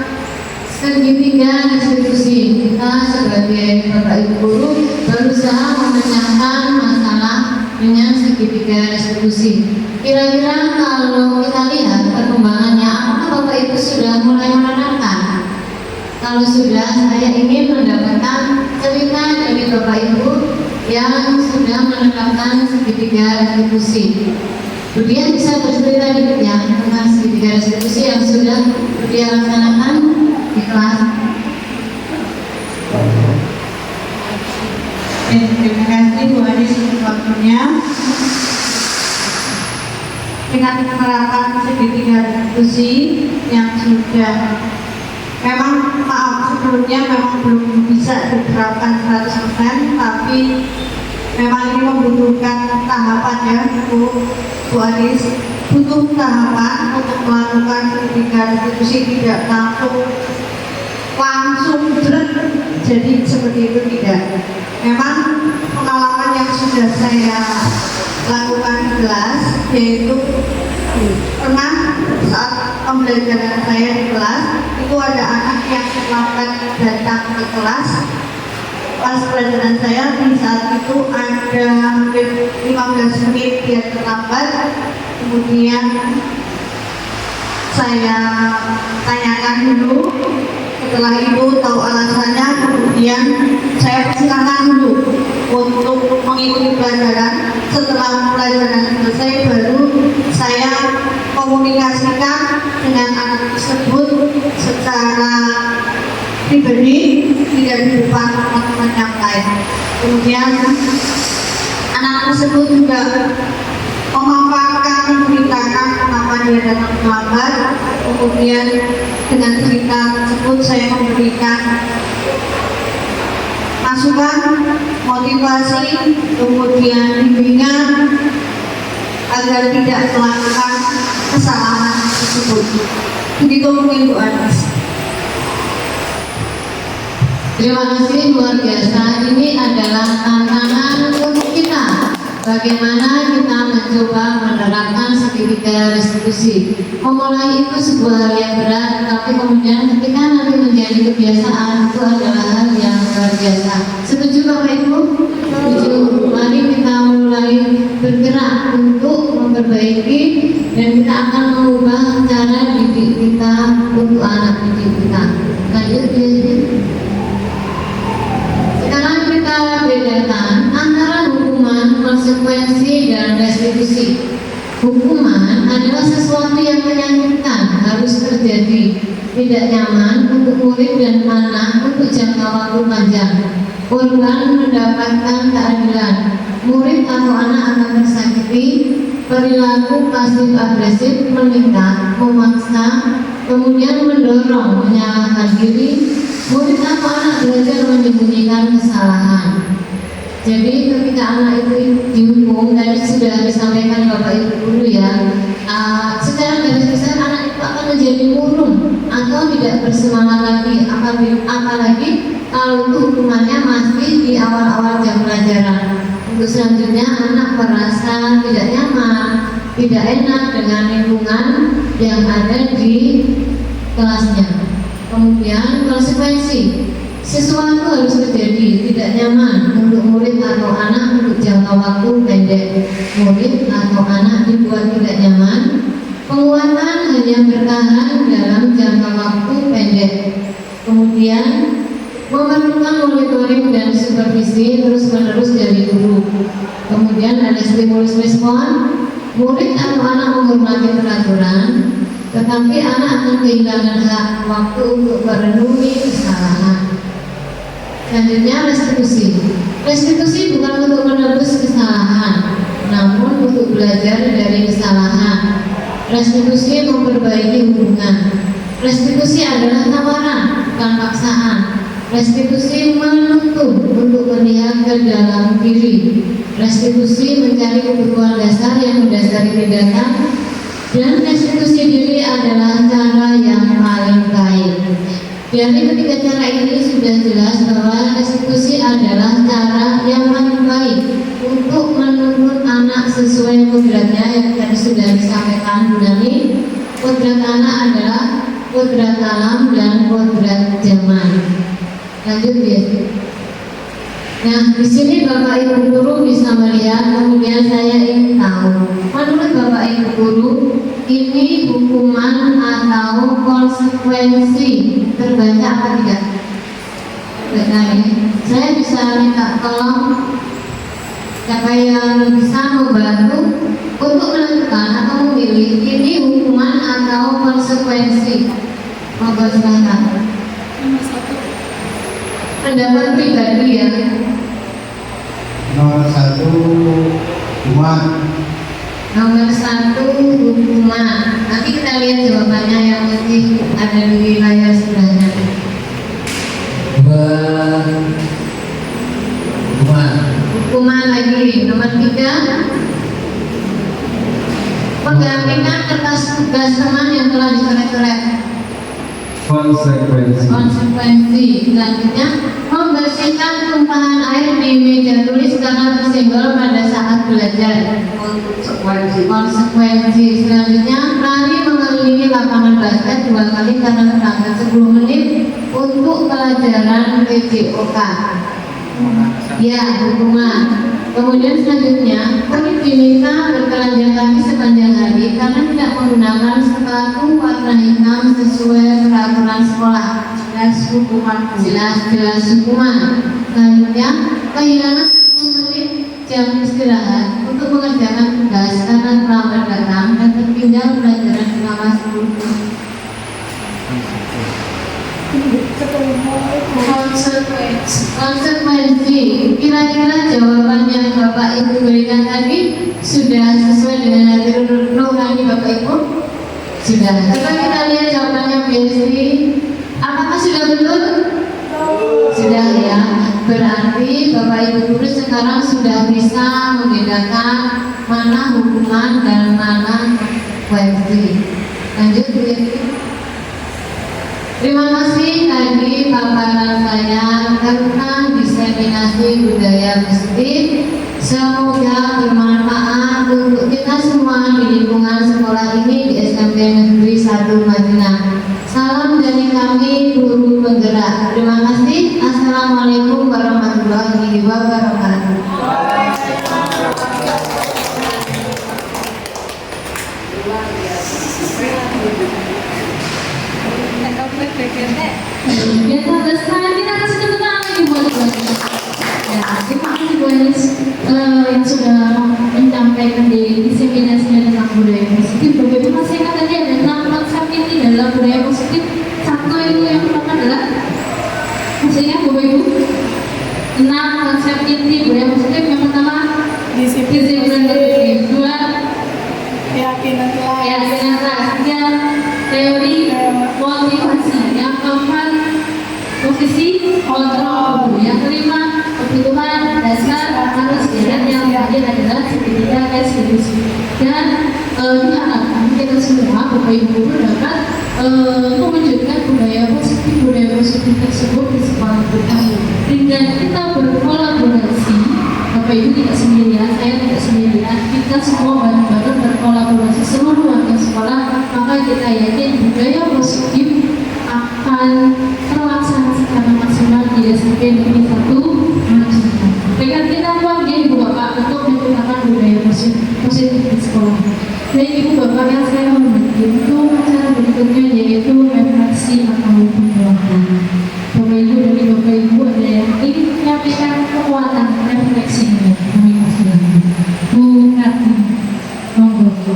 segitiga restitusi. Kita sebagai Bapak Ibu guru berusaha memecahkan masalah dengan segitiga restitusi. Kira-kira kalau kita lihat perkembangannya, apakah Bapak Ibu sudah mulai menerapkan? Kalau sudah, saya ingin mendapatkan cerita dari Bapak Ibu yang sudah menerapkan segitiga restitusi. Kemudian bisa bercerita dikit ya tentang segitiga restitusi yang sudah dia laksanakan di kelas. Terima kasih Bu Anis untuk waktunya. Dengan menerapkan segitiga restitusi yang sudah memang maaf sebelumnya memang belum bisa diterapkan 100%, tapi memang ini membutuhkan tahapan ya Bu Anis, butuh tahapan untuk melakukan segitiga restitusi, tidak langsung jadi seperti itu, tidak. Memang pengalaman yang sudah saya lakukan di kelas, yaitu pernah saat pembelajaran saya di kelas itu ada anak yang terlambat datang ke kelas. Pas pelajaran saya di saat itu ada hampir 15 menit dia terlambat. Kemudian saya tanyakan dulu, setelah itu tahu alasannya, kemudian saya persilakan dulu untuk mengikuti pelajaran. Setelah pelajaran selesai baru saya komunikasikan dengan anak tersebut secara pribadi, tidak di depan teman-teman yang lain. Kemudian anak tersebut juga memanfaatkan menceritakan kenapa dia datang terlambat. Kemudian dengan cerita tersebut saya memberikan masukan, motivasi, kemudian bimbingan agar tidak melakukan kesalahan tersebut. Begitu mungkin Bu Anis. Terima kasih, luar biasa. Ini adalah tantangan untuk kita. Bagaimana kita mencoba menerapkan segitiga restitusi. Memulai itu sebuah hal yang berat, tapi kemudian ketika nanti menjadi kebiasaan itu adalah hal yang luar biasa. Setuju Bapak Ibu? Setuju. Mari kita mulai bergerak untuk memperbaiki dan kita akan mengubah cara didik kita untuk anak didik kita. Lanjut ya. Sekarang kita bedakan antara hukuman, konsekuensi, dan restitusi. Hukuman adalah sesuatu yang menyakitkan, harus terjadi, tidak nyaman untuk murid dan anak untuk jangka waktu panjang. Korban mendapatkan keadilan, murid atau anak akan tersakiti, perilaku pasif agresif meningkat, memaksa, kemudian mendorong menyalahkan diri, murid atau anak belajar menyembunyikan kesalahan. Jadi ketika anak itu dihukum, tadi sudah disampaikan Bapak Ibu guru ya, secara garis besar anak itu akan menjadi murung atau tidak bersemangat lagi, apalagi kalau itu hukumannya masih di awal-awal jam pelajaran. Untuk selanjutnya anak merasa tidak nyaman, tidak enak dengan lingkungan yang ada di kelasnya. Kemudian konsekuensi, sesuatu harus terjadi, tidak nyaman untuk murid atau anak untuk jangka waktu pendek. Murid atau anak dibuat tidak nyaman, penguatan hanya bertahan dalam jangka waktu pendek. Kemudian memerlukan monitoring dan supervisi terus-menerus dari guru. Kemudian ada stimulus respon, murid atau anak menghormati peraturan, tetapi anak akan kehilangan hak waktu untuk merenungi kesalahan. Selanjutnya restitusi. Restitusi bukan untuk menebus kesalahan, namun untuk belajar dari kesalahan. Restitusi memperbaiki hubungan. Restitusi adalah tawaran, bukan paksaan. Restitusi menuntun untuk melihat ke dalam diri. Restitusi mencari kebutuhan dasar yang mendasari tindakan, dan restitusi diri adalah cara yang paling baik. Dari ketiga cara ini sudah jelas bahwa restitusi adalah cara yang paling baik untuk menuntun anak sesuai kodratnya yang tadi sudah disampaikan Bu Nani. Kodrat anak adalah kodrat alam dan kodrat zaman. Lanjut ya. Nah, di sini Bapak Ibu guru bisa melihat, kemudian saya ingin tahu, menurut Bapak Ibu guru, ini hukuman atau konsekuensi terbaca apa tidak? Terbaca ya. Saya bisa minta tolong siapa yang bisa membantu untuk menentukan atau memilih ini hukuman atau konsekuensi. Monggo silakan. Pendapat pribadi ya. Nomor 1 hukuman. Nomor 1 hukuman. Nanti kita lihat jawabannya yang masih ada di layar sebelahnya. Hukuman. Hukuman lagi. Nomor 3, menggantikan kertas tugas teman yang telah dicoret-coret. Konsekuensi. Selanjutnya, membersihkan tumpahan air di meja tulis karena tersenggol pada saat belajar. Konsekuensi. Selanjutnya, lari mengelilingi lapangan basket 2 kali karena terlambat 10 menit untuk pelajaran PJOK. Ya, hukuman. Kemudian selanjutnya, murid diminta bertelanjang kaki sepanjang hari karena tidak menggunakan sepatu warna hitam sesuai peraturan sekolah. Jelas hukuman. Jelas hukuman. Selanjutnya, kehilangan 10 menit jam istirahat untuk mengerjakan tugas karena terlambat datang dan tertinggal pelajaran selama 10 menit. Konsekuensi. Kira-kira jawaban yang Bapak Ibu berikan tadi sudah sesuai dengan hati nurani Bapak Ibu? Sudah. Coba kita lihat jawabannya Bu Yesti. Apakah sudah betul? Sudah ya. Berarti Bapak Ibu guru sekarang sudah bisa membedakan mana hukuman dan mana konsekuensi. Lanjut Bu Yesti. Terima kasih tadi paparan saya tentang diseminasi budaya positif. Semoga bermanfaat untuk kita semua di lingkungan sekolah ini di SMP Negeri 1 Madinah. Salam dari kami guru penggerak. Terima kasih. Assalamualaikum warahmatullahi wabarakatuh. Ya, sekarang kita kasih tepuk tangan lagi buat Bu Anies. Ya, terima kasih Bu Anies yang sudah menyampaikan di diseminasinya tentang budaya positif. Bapak Ibu masih ingat tadi ada 6 konsep ini dalam budaya positif. Satu itu yang pertama adalah, masih ingat Bapak Ibu? 6 konsep inti budaya positif. Yang pertama disiplin dan disiplin. 2 keyakinan kelas. 3 teori motivasi. Yang keempat posisi kontrol. Yang kelima kebutuhan dasar manusia. Dan yang terakhir adalah segitiga restitusi. Dan diharapkan kita semua Bapak Ibu dapat mewujudkan budaya positif tersebut di sekolah kita. Dengan kita berkolaborasi, Bapak Ibu tidak sendirian, saya tidak sendirian, kita semua bareng-bareng berkolaborasi seluruh warga sekolah, maka kita yakin budaya positif akan terlaksana secara maksimal di SMP Negeri 1 Madinah. Dengan kita warga Ibu Bapak untuk menciptakan budaya positif di sekolah. Dan Ibu Bapak yang saya hormati, untuk acara berikutnya yaitu refleksi atau penguatan. Bapak Ibu dari Bapak Ibu ada yang ingin menyampaikan kekuatan refleksinya. Kami persilakan. Bu Rati, monggo.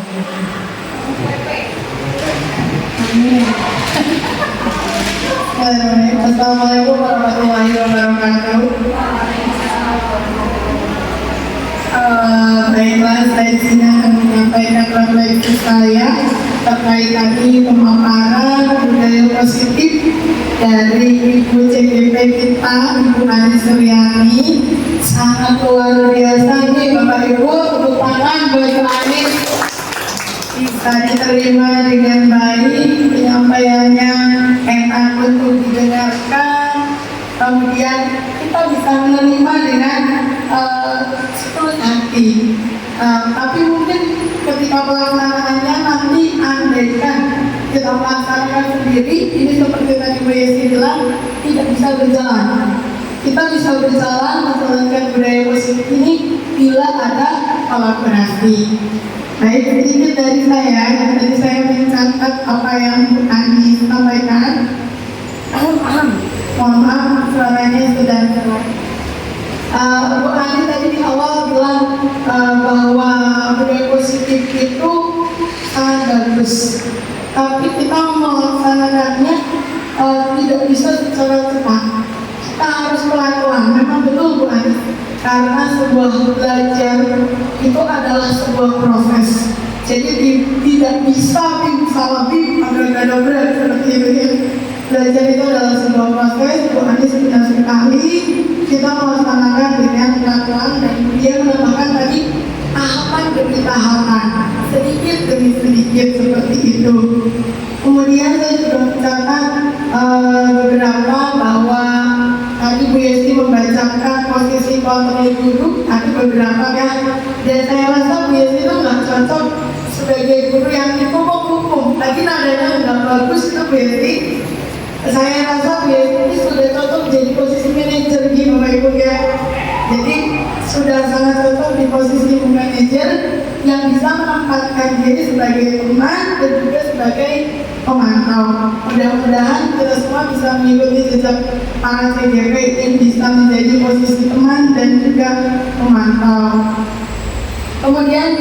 Assalamualaikum warahmatullahi wabarakatuh. Baiklah, saya di sini akan menyampaikan refleksi saya terkait tadi pemaparan budaya positif dari Ibu CGP kita, Ibu Anies Suryani. Sangat luar biasa nih Bapak Ibu, tepuk tangan buat Ibu Anies. Bisa diterima dengan baik, penyampaiannya enak untuk didengarkan, kemudian kita bisa menerima dengan setulus hati. Tapi mungkin ketika pelaksanaannya nanti andaikan kita melaksanakan sendiri, ini seperti tadi Bu Yesi bilang, tidak bisa berjalan. Kita bisa berjalan menjalankan budaya positif ini bila ada kolaborasi. Baik, sedikit dari saya. Tadi saya mencatat apa yang Bu Anies sampaikan. Mohon maaf, suaranya sudah keluar. Bu Anies tadi di awal bilang bahwa budaya positif itu sangat bagus, tapi kita melaksanakannya tidak bisa secara cepat. Kita harus pelan-pelan. Memang betul Bu Anies, karena sebuah belajar itu adalah sebuah proses. Jadi tidak bisa lebih agak berat seperti itu ya. Belajar itu adalah sebuah proses. Bu Anies benar sekali, kita melaksanakan dengan pelan-pelan dan dia menambahkan tadi tahapan demi tahapan, sedikit demi sedikit seperti itu. Kemudian saya juga mencatat beberapa bahwa tadi Bu Yesti membacakan posisi kontrol guru, ada beberapa kan, dan saya rasa Bu Yesti itu nggak cocok sebagai guru yang dipukul-pukul. Tadi nadanya nggak bagus itu Bu Yesti. Saya rasa Bu Yesti sudah cocok jadi posisi manajer gitu Bapak Ibu ya. Jadi sudah sangat cocok di posisi manajer yang bisa menempatkan diri sebagai teman dan juga sebagai pemantau. Mudah-mudahan kita semua bisa mengikuti jejak para CGP yang bisa menjadi posisi teman dan juga pemantau. Kemudian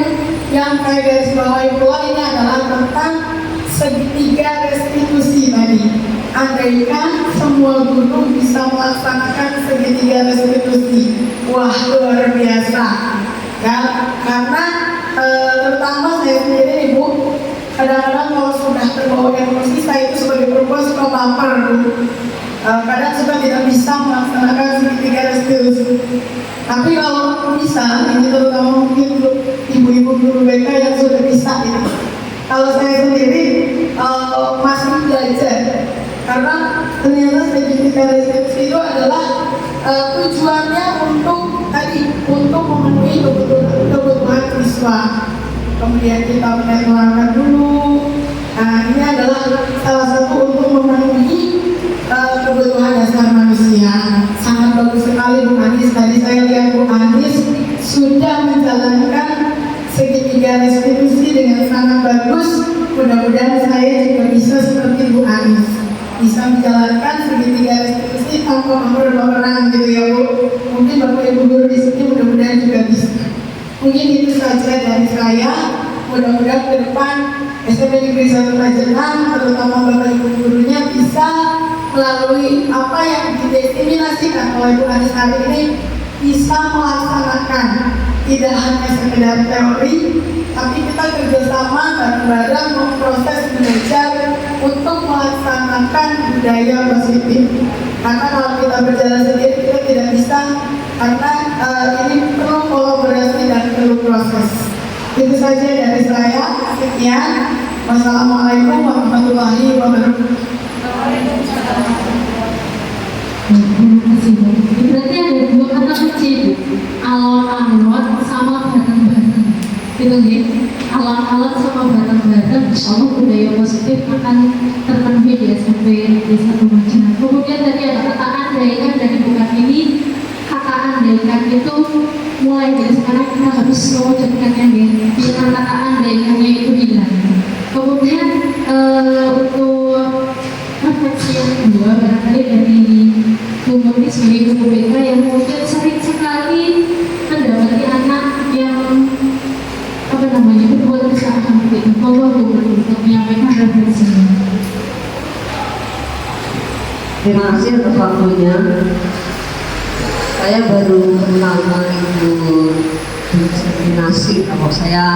yang saya garis bawahi pula ini adalah tentang segitiga restitusi tadi. andaikan semua guru bisa melaksanakan segitiga restitusi, wah luar biasa ya. Karena terutama saya sendiri ibu, kadang-kadang kalau sudah terbawa emosi, saya itu sebagai perempuan suka baper bu. Kadang suka tidak bisa melaksanakan segitiga restitusi. Tapi kalau bisa, ini terutama mungkin untuk ibu-ibu guru BK yang sudah bisa ya. Kalau saya sendiri masih belajar, karena ternyata segitiga restitusi itu adalah tujuannya untuk memenuhi kebutuhan siswa. Kemudian kita menetapkan dulu. Nah, ini adalah salah satu untuk memenuhi kebutuhan dasar manusia. Sangat bagus sekali Bu Anis. Tadi saya lihat Bu Anis sudah menjalankan segitiga restitusi dengan sangat bagus. Mudah-mudahan saya juga bisa seperti Bu Anis, bisa menjalankan segitiga restitusi tanpa baper-baperan gitu ya Bu. Mungkin Bapak Ibu guru di sini mudah-mudahan juga bisa. Mungkin itu saja dari saya. Mudah-mudahan ke depan SMP Negeri 1 Majenang, terutama Bapak Ibu gurunya, bisa melalui apa yang didesimilasikan oleh Bu Anis hari ini, bisa melaksanakan tidak hanya sekedar teori, tapi kita kerjasama bareng-bareng memproses belajar untuk melaksanakan budaya positif. Karena kalau kita berjalan sendiri kita tidak bisa, karena ini perlu kolaborasi dan perlu proses. Itu saja dari saya. Sekian. Wassalamualaikum warahmatullahi wabarakatuh. Terima kasih Bu. Berarti ada dua kata kunci Bu, alon-alon sama bareng-bareng. Gitu ya. Alon-alon sama bareng-bareng, insya Allah budaya positif akan terpenuhi di SMP Negeri 1 Majenang. Kemudian tadi ada kata andaikan dari bukan ini. Kata andaikan itu mulai dari sekarang kita harus mewujudkannya ya. Biar kata andaikannya itu hilang. Kemudian untuk refleksi yang kedua barangkali dari Bu Murni sebagai guru BK yang mungkin sering sekali mendapati anak yang berbuat kesalahan begitu. Mohon Bu Murni untuk menyampaikan refleksinya. Terima kasih atas waktunya. Saya baru pertama itu diskriminasi. Kalau saya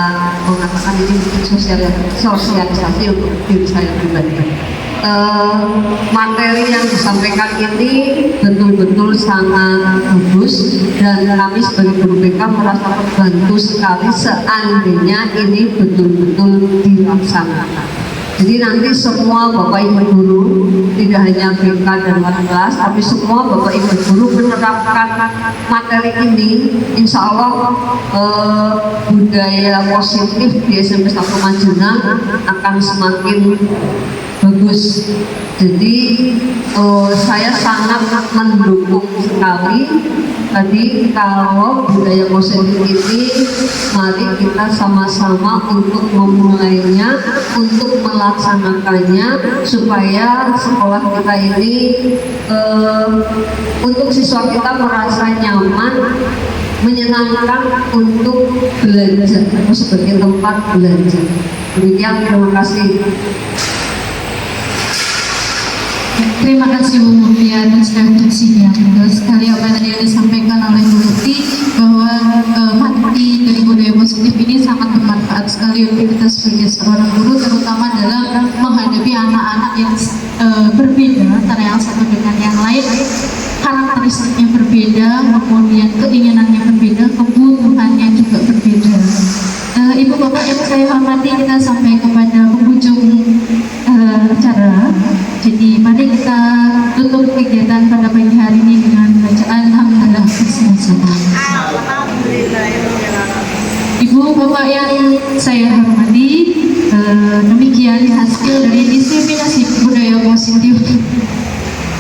mengatakan ini mungkin sosialisasi untuk diri saya pribadi. Materi yang disampaikan ini betul-betul sangat bagus dan kami sebagai guru BK merasa terbantu sekali seandainya ini betul-betul dilaksanakan. Jadi nanti semua Bapak Ibu guru, tidak hanya BK dan wali kelas, tapi semua Bapak Ibu guru menerapkan materi ini, insya Allah budaya positif di SMP 1 Majenang akan semakin bagus. Jadi saya sangat mendukung sekali tadi kalau budaya positif ini mari kita sama-sama untuk memulainya, untuk melaksanakannya supaya sekolah kita ini untuk siswa kita merasa nyaman, menyenangkan untuk belajar sebagai tempat belajar. Demikian, terima kasih. Terima kasih Bu Murti atas refleksinya. Betul sekali apa yang tadi disampaikan oleh Bu Murti bahwa materi dari budaya positif ini sangat bermanfaat sekali untuk kita sebagai seorang guru, terutama dalam menghadapi anak-anak yang berbeda antara yang satu dengan yang lain, karakteristiknya berbeda, kemudian keinginannya berbeda, kebutuhannya juga berbeda. Ibu Bapak yang saya hormati, kita sampai kepada penghujung acara. Jadi mari kita tutup kegiatan pada pagi hari ini dengan bacaan Alhamdulillah bersama-sama. Ibu Bapak yang saya hormati, demikian hasil dari diseminasi budaya positif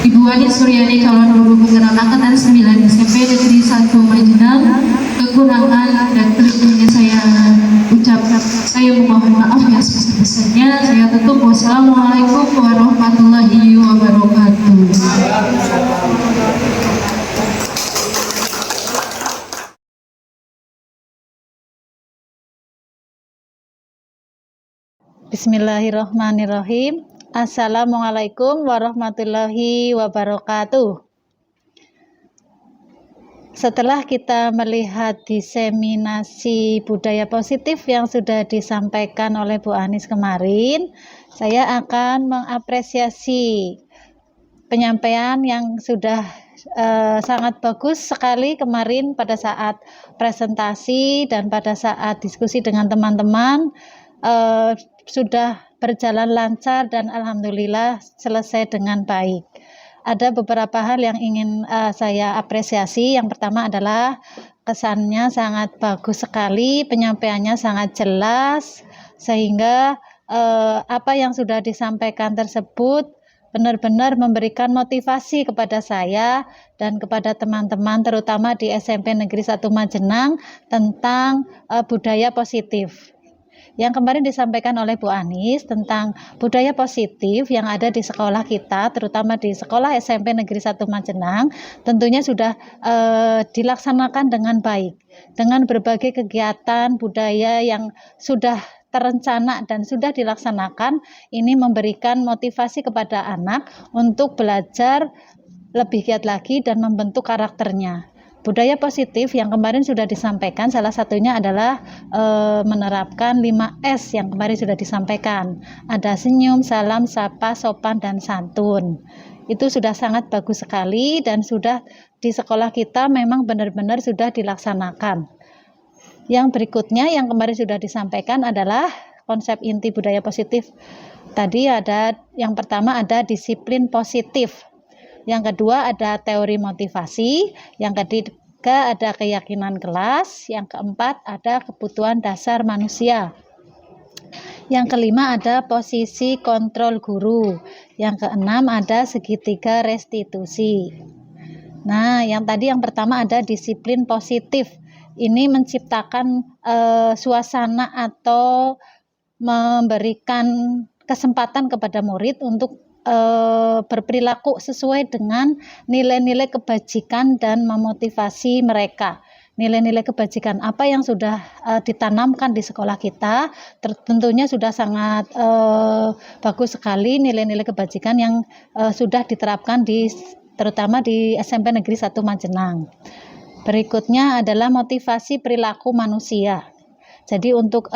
Ibu Adi Suryani calon guru penggerak angkatan 9 SMP Negeri 1 Majenang. Kekurangan dan kelebihannya saya ucapkan, saya memohon maaf yang sebesar-besarnya. Saya tutup. Wassalamualaikum warahmatullahi wabarakatuh. Bismillahirrahmanirrahim. Assalamualaikum warahmatullahi wabarakatuh. Setelah kita melihat diseminasi budaya positif yang sudah disampaikan oleh Bu Anis kemarin, saya akan mengapresiasi penyampaian yang sudah sangat bagus sekali kemarin pada saat presentasi dan pada saat diskusi dengan teman-teman, sudah berjalan lancar dan alhamdulillah selesai dengan baik. Ada beberapa hal yang ingin saya apresiasi. Yang pertama adalah kesannya sangat bagus sekali, penyampaiannya sangat jelas, sehingga apa yang sudah disampaikan tersebut benar-benar memberikan motivasi kepada saya dan kepada teman-teman, terutama di SMP Negeri 1 Majenang, tentang budaya positif. Yang kemarin disampaikan oleh Bu Anis tentang budaya positif yang ada di sekolah kita, terutama di sekolah SMP Negeri 1 Majenang, tentunya sudah dilaksanakan dengan baik, dengan berbagai kegiatan budaya yang sudah terencana dan sudah dilaksanakan. Ini memberikan motivasi kepada anak untuk belajar lebih giat lagi dan membentuk karakternya. Budaya positif yang kemarin sudah disampaikan, salah satunya adalah menerapkan 5S yang kemarin sudah disampaikan. Ada senyum, salam, sapa, sopan, dan santun. Itu sudah sangat bagus sekali dan sudah di sekolah kita memang benar-benar sudah dilaksanakan. Yang berikutnya yang kemarin sudah disampaikan adalah konsep inti budaya positif. Tadi ada yang pertama ada disiplin positif. Yang kedua ada teori motivasi, yang ketiga ada keyakinan kelas, yang keempat ada kebutuhan dasar manusia. Yang kelima ada posisi kontrol guru, yang keenam ada segitiga restitusi. Nah, yang pertama ada disiplin positif. Ini menciptakan suasana atau memberikan kesempatan kepada murid untuk berperilaku sesuai dengan nilai-nilai kebajikan dan memotivasi mereka. Nilai-nilai kebajikan apa yang sudah ditanamkan di sekolah kita tentunya sudah sangat bagus sekali, nilai-nilai kebajikan yang sudah diterapkan terutama di SMP Negeri 1 Majenang. Berikutnya adalah motivasi perilaku manusia. Jadi untuk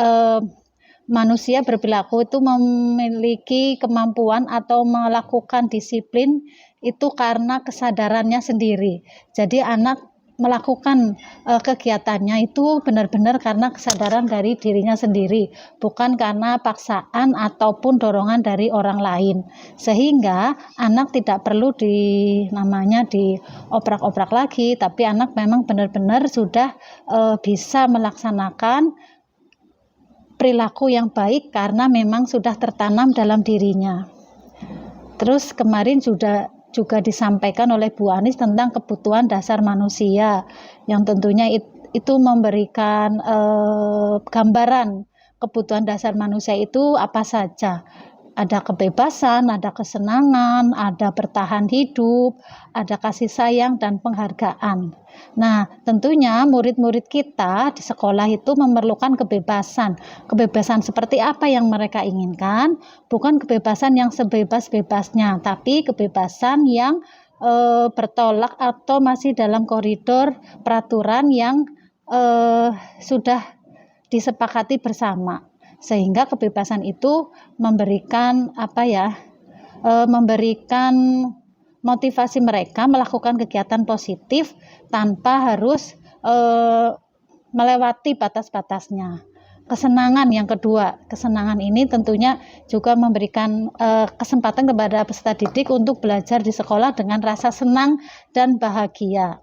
manusia berperilaku itu memiliki kemampuan atau melakukan disiplin itu karena kesadarannya sendiri. Jadi anak melakukan kegiatannya itu benar-benar karena kesadaran dari dirinya sendiri, bukan karena paksaan ataupun dorongan dari orang lain. Sehingga anak tidak perlu dioprak-oprak lagi, tapi anak memang benar-benar sudah bisa melaksanakan perilaku yang baik karena memang sudah tertanam dalam dirinya. Terus kemarin juga disampaikan oleh Bu Anis tentang kebutuhan dasar manusia yang tentunya itu memberikan gambaran kebutuhan dasar manusia itu apa saja. Ada kebebasan, ada kesenangan, ada bertahan hidup, ada kasih sayang dan penghargaan. Nah, tentunya murid-murid kita di sekolah itu memerlukan kebebasan. Kebebasan seperti apa yang mereka inginkan? Bukan kebebasan yang sebebas-bebasnya, tapi kebebasan yang bertolak atau masih dalam koridor peraturan yang sudah disepakati bersama. Sehingga kebebasan itu memberikan memberikan motivasi mereka melakukan kegiatan positif tanpa harus melewati batas-batasnya. Kesenangan yang kedua, kesenangan ini tentunya juga memberikan kesempatan kepada peserta didik untuk belajar di sekolah dengan rasa senang dan bahagia.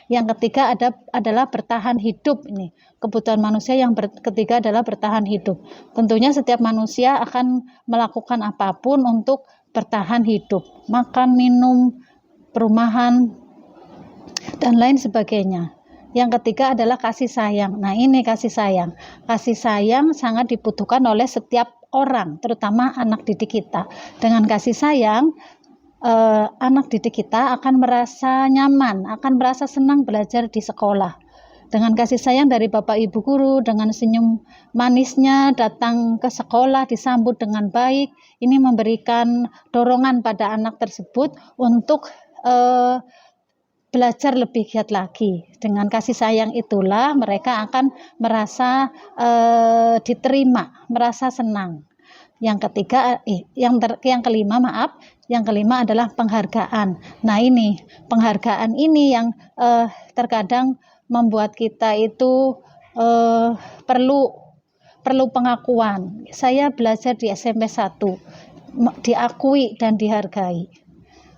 Yang ketiga adalah bertahan hidup. Ini kebutuhan manusia yang ketiga adalah bertahan hidup. Tentunya setiap manusia akan melakukan apapun untuk bertahan hidup, makan, minum, perumahan, dan lain sebagainya. Yang ketiga adalah kasih sayang. Nah, ini kasih sayang. Kasih sayang sangat dibutuhkan oleh setiap orang, terutama anak didik kita. Dengan kasih sayang, anak didik kita akan merasa nyaman, akan merasa senang belajar di sekolah. dengan kasih sayang dari Bapak Ibu guru, dengan senyum manisnya datang ke sekolah disambut dengan baik, ini memberikan dorongan pada anak tersebut untuk belajar lebih giat lagi. Dengan kasih sayang itulah mereka akan merasa diterima, merasa senang. Yang ketiga, yang kelima adalah penghargaan. Nah, ini penghargaan ini yang terkadang membuat kita itu perlu pengakuan. Saya belajar di SMP 1, diakui dan dihargai.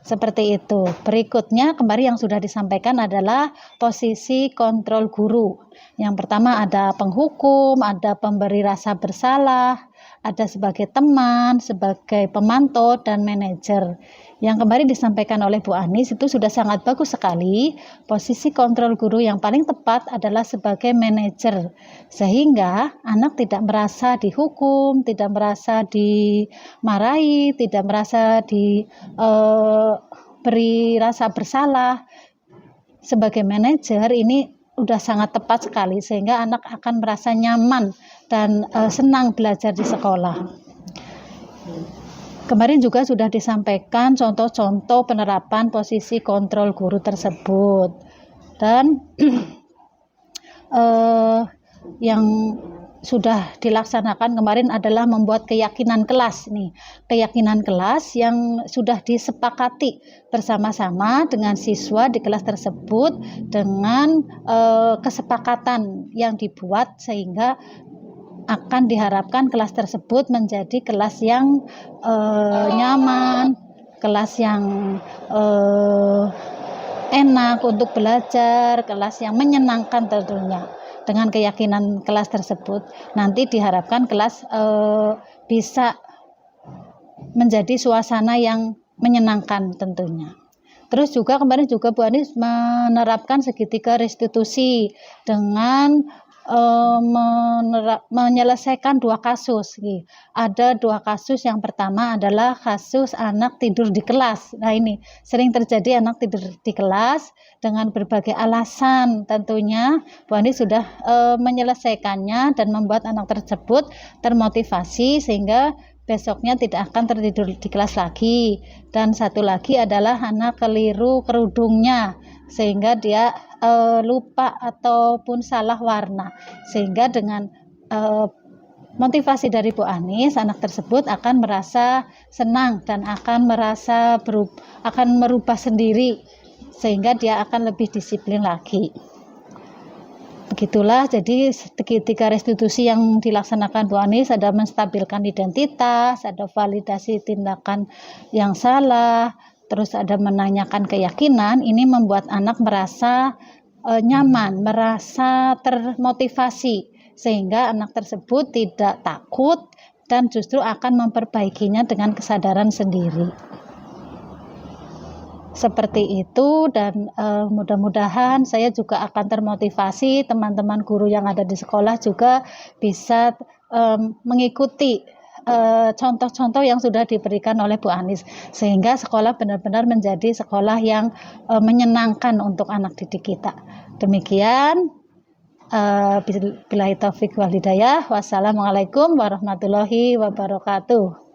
Seperti itu. Berikutnya kemarin yang sudah disampaikan adalah posisi kontrol guru. Yang pertama ada penghukum, ada pemberi rasa bersalah, ada sebagai teman, sebagai pemantau, dan manajer. Yang kemarin disampaikan oleh Bu Anis itu sudah sangat bagus sekali. Posisi kontrol guru yang paling tepat adalah sebagai manajer, sehingga anak tidak merasa dihukum, tidak merasa dimarahi, tidak merasa diberi rasa bersalah. Sebagai manajer ini udah sangat tepat sekali, sehingga anak akan merasa nyaman dan senang belajar di sekolah. Kemarin juga sudah disampaikan contoh-contoh penerapan posisi kontrol guru tersebut, dan yang sudah dilaksanakan kemarin adalah membuat keyakinan kelas nih, keyakinan kelas yang sudah disepakati bersama-sama dengan siswa di kelas tersebut dengan kesepakatan yang dibuat, sehingga akan diharapkan kelas tersebut menjadi kelas yang nyaman, kelas yang enak untuk belajar, kelas yang menyenangkan tentunya. Dengan keyakinan kelas tersebut, nanti diharapkan kelas bisa menjadi suasana yang menyenangkan tentunya. Terus juga kemarin juga Bu Anis menerapkan segitiga restitusi dengan menyelesaikan 2 kasus. Ada 2 kasus. Yang pertama adalah kasus anak tidur di kelas. Nah, ini sering terjadi anak tidur di kelas dengan berbagai alasan. Tentunya Bu Andi sudah menyelesaikannya dan membuat anak tersebut termotivasi sehingga besoknya tidak akan tertidur di kelas lagi. Dan satu lagi adalah anak keliru kerudungnya, sehingga dia lupa ataupun salah warna, sehingga dengan motivasi dari Bu Anis, anak tersebut akan merasa senang dan akan merubah sendiri, sehingga dia akan lebih disiplin lagi. Begitulah, jadi tiga restitusi yang dilaksanakan Bu Anis ada menstabilkan identitas, ada validasi tindakan yang salah, terus ada menanyakan keyakinan. Ini membuat anak merasa nyaman, merasa termotivasi, sehingga anak tersebut tidak takut dan justru akan memperbaikinya dengan kesadaran sendiri. Seperti itu, dan mudah-mudahan saya juga akan termotivasi, teman-teman guru yang ada di sekolah juga bisa mengikuti contoh-contoh yang sudah diberikan oleh Bu Anis, sehingga sekolah benar-benar menjadi sekolah yang menyenangkan untuk anak didik kita. Demikian, billahi taufiq wal hidayah. Wassalamualaikum warahmatullahi wabarakatuh.